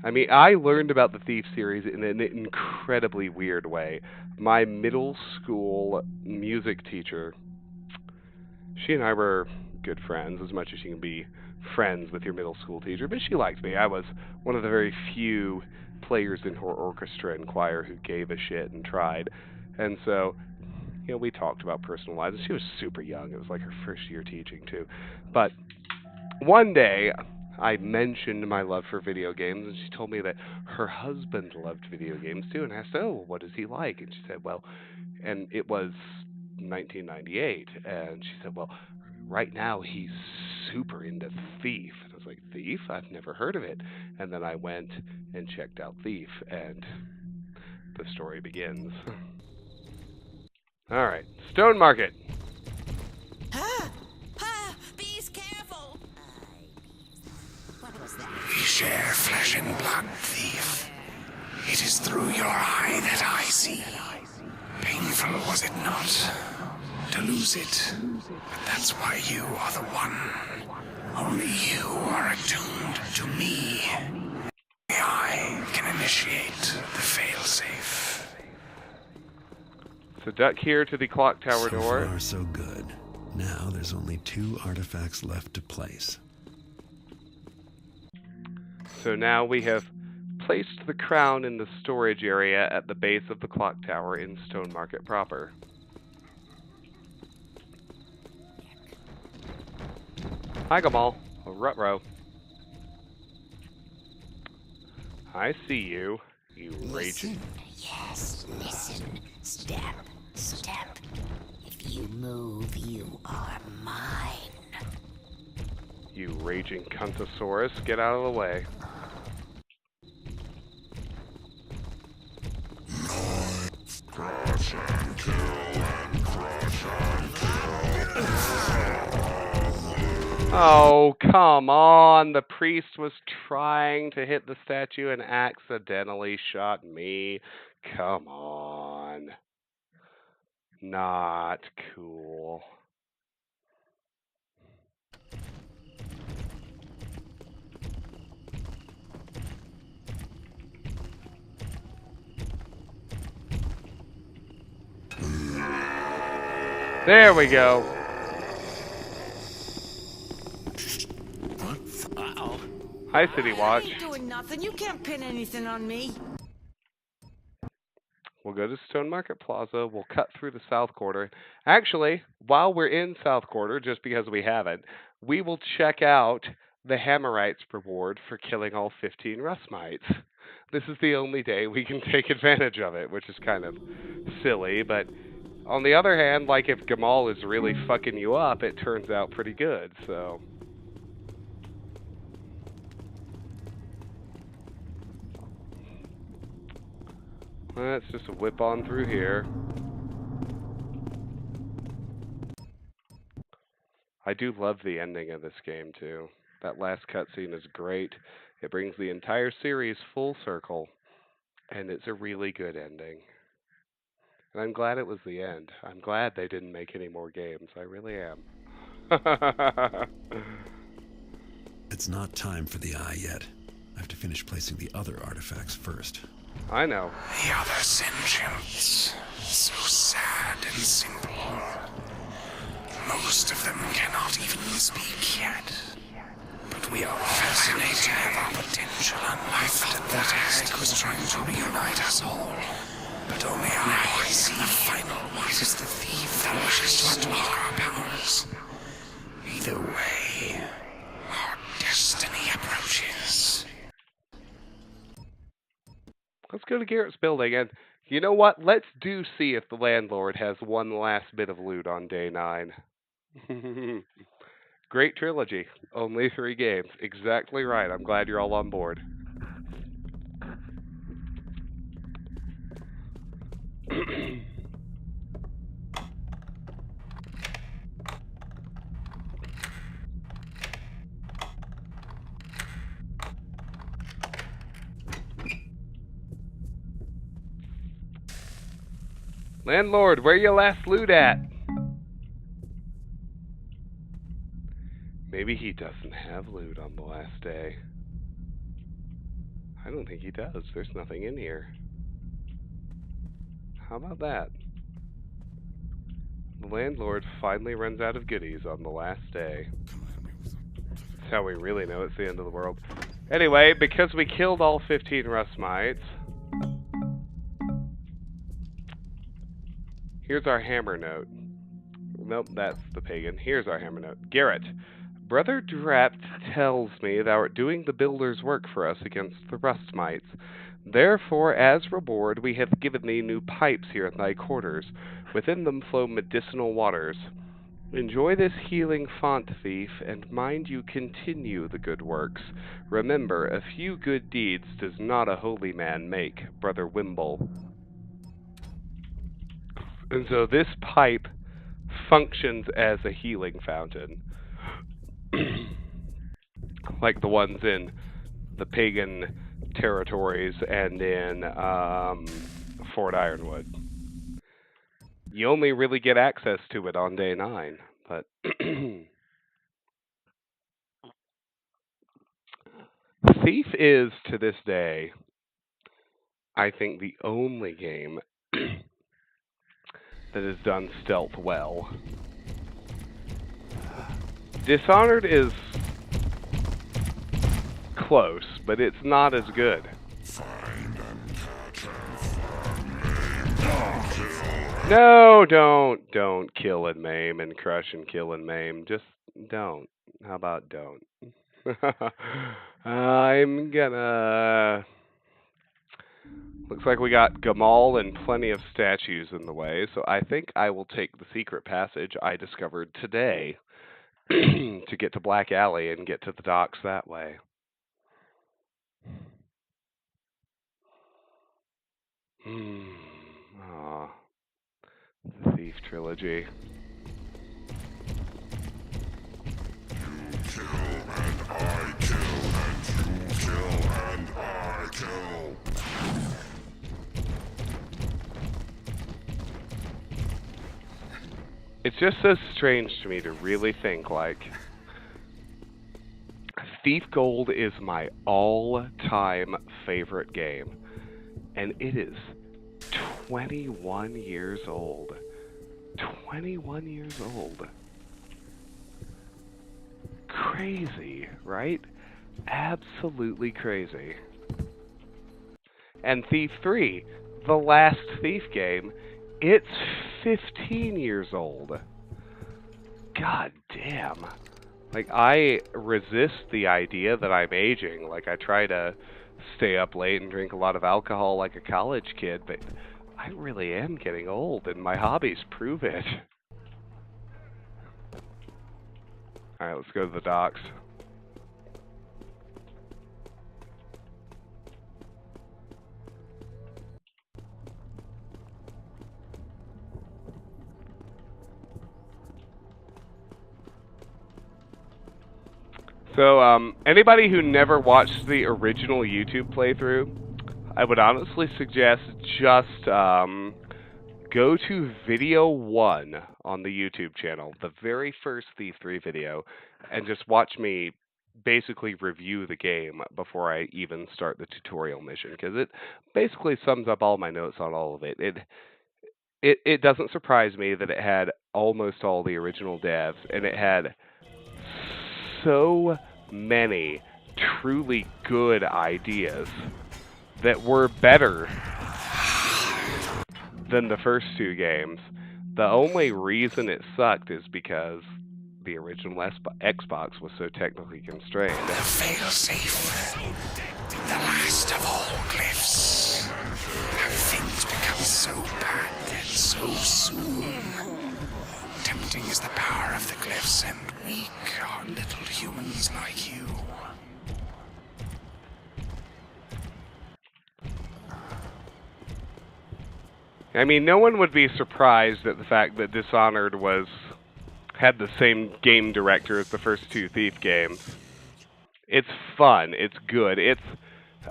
I mean, I learned about the Thief series in an incredibly weird way. My middle school music teacher, she and I were good friends, as much as you can be friends with your middle school teacher, but she liked me. I was one of the very few players in her orchestra and choir who gave a shit and tried. And so, we talked about personal lives. She was super young. It was like her first year teaching, too. But one day, I mentioned my love for video games, and she told me that her husband loved video games, too. And I asked, oh, what does he like? And she said, well, and it was 1998. And she said, well, right now he's super into Thief. And I was like, Thief? I've never heard of it. And then I went and checked out Thief, and the story begins. All right, Stone Market. Be careful! What was that? We share flesh and blood, thief. It is through your eye that I see. Painful, was it not? To lose it. But that's why you are the one. Only you are attuned to me. I can initiate the failsafe. So duck here to the clock tower door. So far, so good. Now there's only 2 artifacts left to place. So now we have placed the crown in the storage area at the base of the clock tower in Stone Market proper. Hi, Gamal. Rutro. I see you. You raging. Yes, listen. Step, step. If you move, you are mine. You raging cuntosaurus. Get out of the way. Crush and kill and crush and kill. Oh, come on. The priest was trying to hit the statue and accidentally shot me. Come on. Not cool. There we go. Uh-oh. Hi, City Watch. I ain't doing nothing. You can't pin anything on me. We'll go to Stone Market Plaza. We'll cut through the South Quarter. Actually, while we're in South Quarter, just because we haven't, we will check out the Hammerites reward for killing all 15 Rust Mites. This is the only day we can take advantage of it, which is kind of silly, but on the other hand, like if Gamal is really fucking you up, it turns out pretty good, so... Let's just whip on through here. I do love the ending of this game, too. That last cutscene is great. It brings the entire series full circle, and it's a really good ending. And I'm glad it was the end. I'm glad they didn't make any more games. I really am. It's not time for the eye yet. I have to finish placing the other artifacts first. I know. The other sentients, so sad and simple. Most of them cannot even speak yet. But we are fascinated by our potential unleft. That hag was trying to reunite us all. But only I see the final one is the thief that wishes to unlock our powers. Either way, our destiny approaches. Let's go to Garrett's building, and you know what? Let's see if the landlord has one last bit of loot on day 9. Great trilogy. Only 3 games. Exactly right. I'm glad you're all on board. Landlord, where you last loot at? Maybe he doesn't have loot on the last day. I don't think he does. There's nothing in here. How about that? The landlord finally runs out of goodies on the last day. That's how we really know it's the end of the world. Anyway, because we killed all 15 rust mites, here's our hammer note. Nope, that's the pagan. Here's our hammer note. Garrett, Brother Drapt tells me thou art doing the builder's work for us against the rust mites. Therefore, as reward, we have given thee new pipes here in thy quarters. Within them flow medicinal waters. Enjoy this healing font, thief, and mind you continue the good works. Remember, a few good deeds does not a holy man make, Brother Wimble. And so this pipe functions as a healing fountain. Like the ones in the pagan territories and in Fort Ironwood. You only really get access to it on day 9, but Thief is, to this day, I think the only game that has done stealth well. Dishonored is close, but it's not as good. No, don't kill and maim and crush and kill and maim. Just don't. How about don't? I'm gonna... Looks like we got Gamal and plenty of statues in the way, so I think I will take the secret passage I discovered today to get to Black Alley and get to the docks that way. Aw. The Thief Trilogy. You kill and I kill and you kill and I kill. It's just so strange to me to really think, like, Thief Gold is my all-time favorite game, and it is 21 years old. 21 years old. Crazy, right? Absolutely crazy. And Thief 3, the last Thief game, it's 15 years old. God damn. Like, I resist the idea that I'm aging. Like, I try to stay up late and drink a lot of alcohol like a college kid, but I really am getting old, and my hobbies prove it. Alright, let's go to the docks. So, anybody who never watched the original YouTube playthrough, I would honestly suggest just go to video 1 on the YouTube channel, the very first Thief 3 video, and just watch me basically review the game before I even start the tutorial mission, because it basically sums up all my notes on all of it. It doesn't surprise me that it had almost all the original devs, and it had so many truly good ideas that were better than the first 2 games. The only reason it sucked is because the original Xbox was so technically constrained. The failsafe, the last of all glyphs. Have things become so bad and so soon? Tempting is the power of the glyphs, and weak are little humans like you. I mean, no one would be surprised at the fact that Dishonored had the same game director as the first 2 Thief games. It's fun. It's good.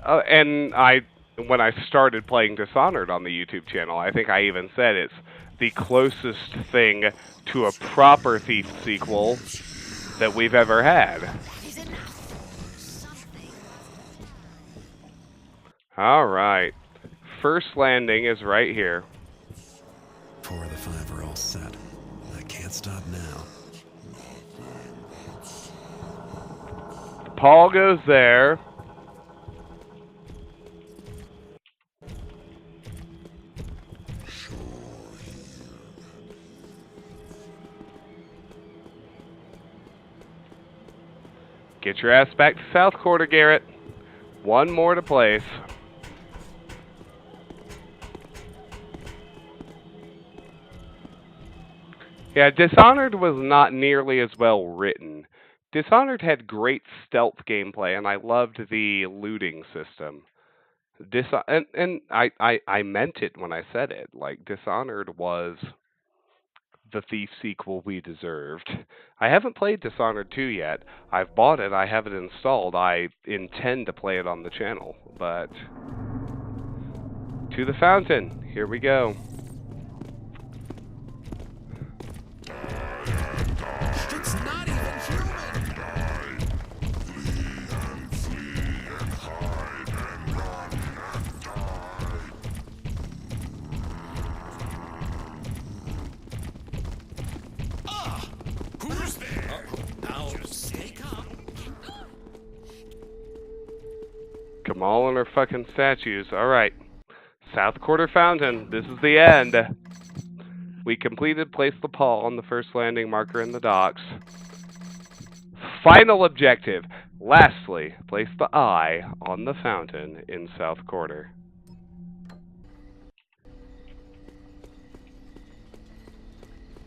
And I when I started playing Dishonored on the YouTube channel. I think I even said it's the closest thing to a proper Thief sequel that we've ever had. Alright. First landing is right here. 4 of the 5 are all set. I can't stop now. Paul goes there. Get your ass back to South Quarter, Garrett. One more to place. Yeah, Dishonored was not nearly as well written. Dishonored had great stealth gameplay, and I loved the looting system. I meant it when I said it. Like, Dishonored was the Thief sequel we deserved. I haven't played Dishonored 2 yet. I've bought it. I have it installed. I intend to play it on the channel. But to the fountain. Here we go. It's not even human! Who's there? Now, stay calm. Kamal and her fucking statues. Alright. South Quarter Fountain. This is the end. We completed Place the Paul on the first landing marker in the docks. Final objective. Lastly, place the eye on the fountain in South Quarter.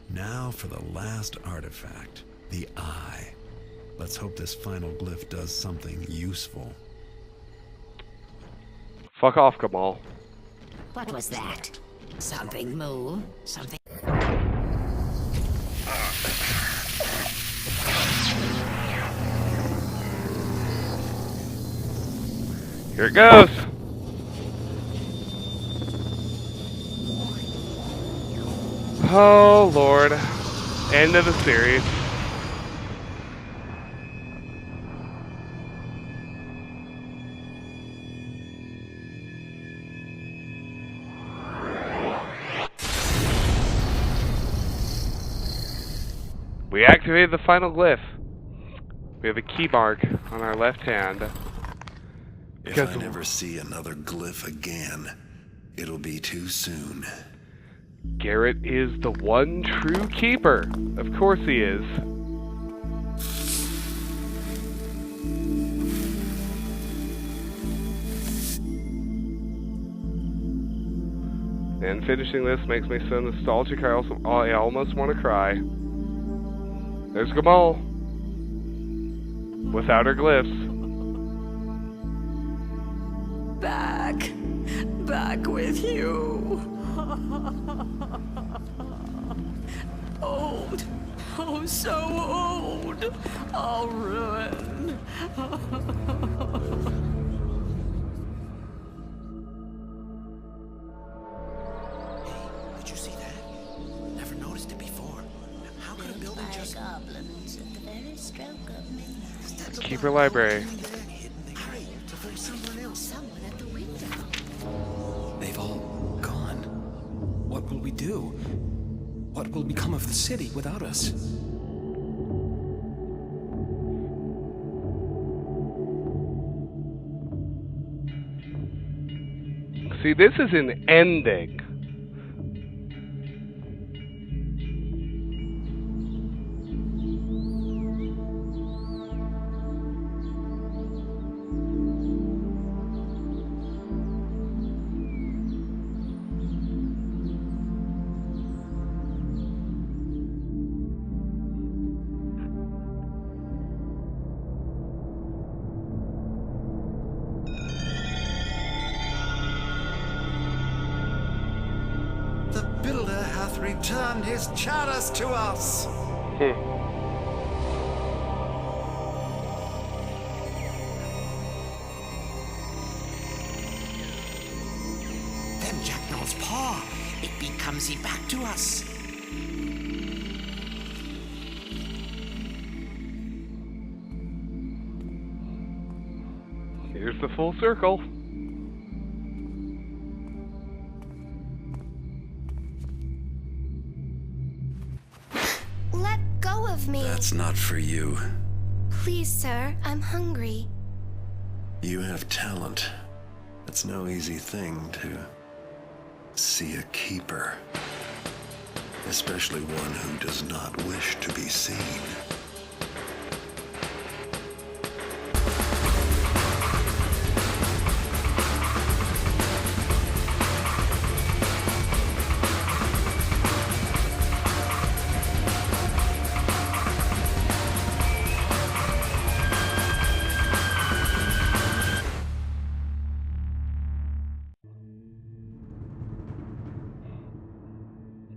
Now for the last artifact, the eye. Let's hope this final glyph does something useful. Fuck off, Kamal. What was that? Something move? Something... Here it goes. Oh, Lord. End of the series. We activated the final glyph. We have a key mark on our left hand. If I never see another glyph again, it'll be too soon. Garrett is the one true keeper. Of course he is. And finishing this makes me so nostalgic I almost want to cry. There's Gamal. Without her glyphs. Back with you. Old. Oh, so old. All ruined. Did you see that? Never noticed it before. How could a building just... goblins at the very stroke of midnight. Keeper library. Someone at the window. They've all gone. What will we do? What will become of the city without us? See, this is an ending. The builder hath returned his chalice to us. God's paw. It becomes back to us. Here's the full circle. Let go of me. That's not for you. Please, sir, I'm hungry. You have talent. It's no easy thing to see a keeper. Especially one who does not wish to be seen.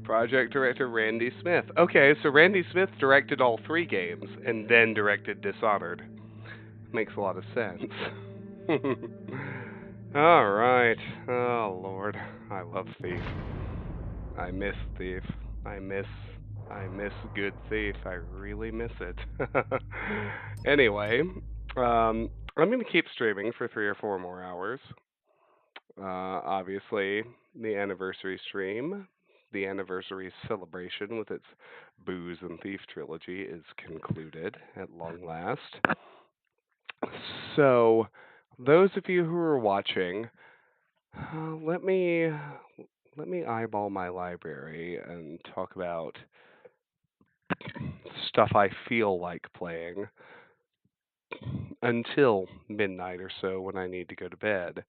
Project director Randy Smith. Okay, so Randy Smith directed all 3 games and then directed Dishonored. Makes a lot of sense. Alright. Oh, Lord. I love Thief. I miss Thief. I miss good Thief. I really miss it. Anyway, I'm going to keep streaming for 3 or 4 more hours. Obviously, the anniversary stream, the anniversary celebration with its Booze and Thief trilogy is concluded at long last. So, those of you who are watching, let me eyeball my library and talk about stuff I feel like playing until midnight or so when I need to go to bed.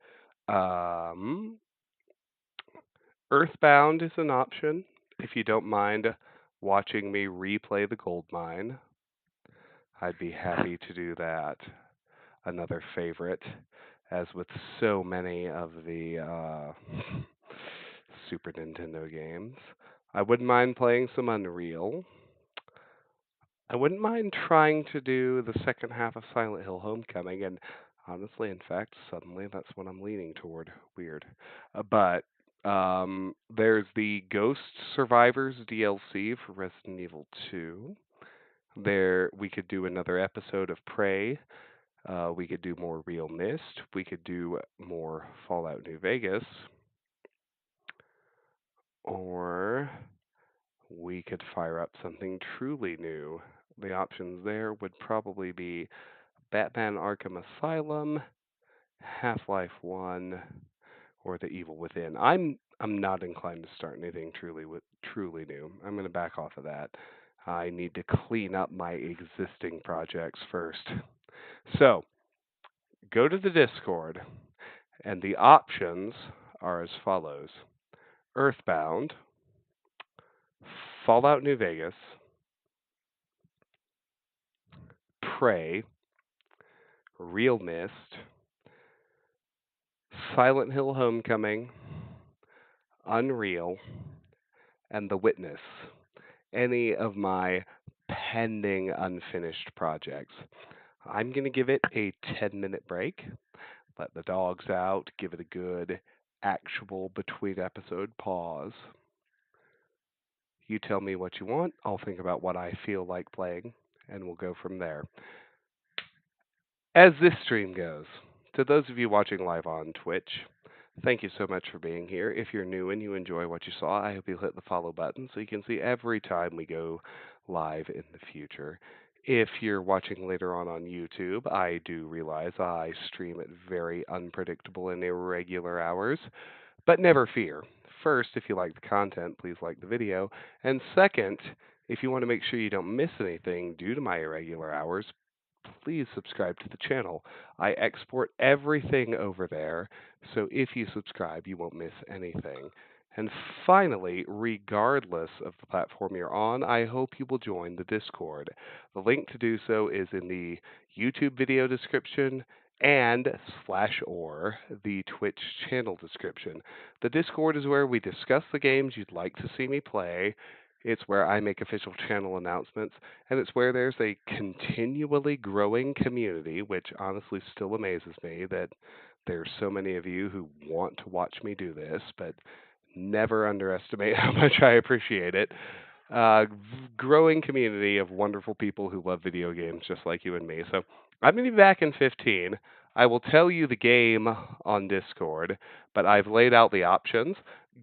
Earthbound is an option if you don't mind watching me replay the gold mine. I'd be happy to do that. Another favorite, as with so many of the Super Nintendo games. I wouldn't mind playing some Unreal. I wouldn't mind trying to do the second half of Silent Hill Homecoming, and honestly, in fact, suddenly that's what I'm leaning toward. Weird. But there's the Ghost Survivors DLC for Resident Evil 2. There, we could do another episode of Prey. We could do more Real Mist. We could do more Fallout New Vegas. Or we could fire up something truly new. The options there would probably be Batman Arkham Asylum, Half-Life 1, or The Evil Within. I'm not inclined to start anything truly new. I'm going to back off of that. I need to clean up my existing projects first. So, go to the Discord, and the options are as follows. Earthbound, Fallout New Vegas, Prey, Real Mist, Silent Hill Homecoming, Unreal, and The Witness. Any of my pending unfinished projects. I'm going to give it a 10-minute break, let the dogs out, give it a good actual between episode pause. You tell me what you want, I'll think about what I feel like playing, and we'll go from there. As this stream goes, to those of you watching live on Twitch, thank you so much for being here. If you're new and you enjoy what you saw, I hope you'll hit the follow button so you can see every time we go live in the future. If you're watching later on YouTube, I do realize I stream at very unpredictable and irregular hours, but never fear. First, if you like the content, please like the video. And second, if you want to make sure you don't miss anything due to my irregular hours, please subscribe to the channel. I export everything over there, so if you subscribe, you won't miss anything. And finally, regardless of the platform you're on, I hope you will join the Discord. The link to do so is in the YouTube video description and /or the Twitch channel description. The Discord is where we discuss the games you'd like to see me play. It's where I make official channel announcements, and it's where there's a continually growing community, which honestly still amazes me that there's so many of you who want to watch me do this, but never underestimate how much I appreciate it. Growing community of wonderful people who love video games just like you and me. So I'm going to be back in 15. I will tell you the game on Discord, but I've laid out the options.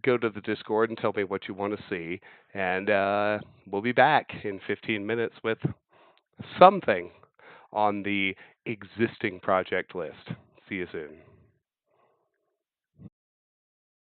Go to the Discord and tell me what you want to see, and we'll be back in 15 minutes with something on the existing project list. See you soon.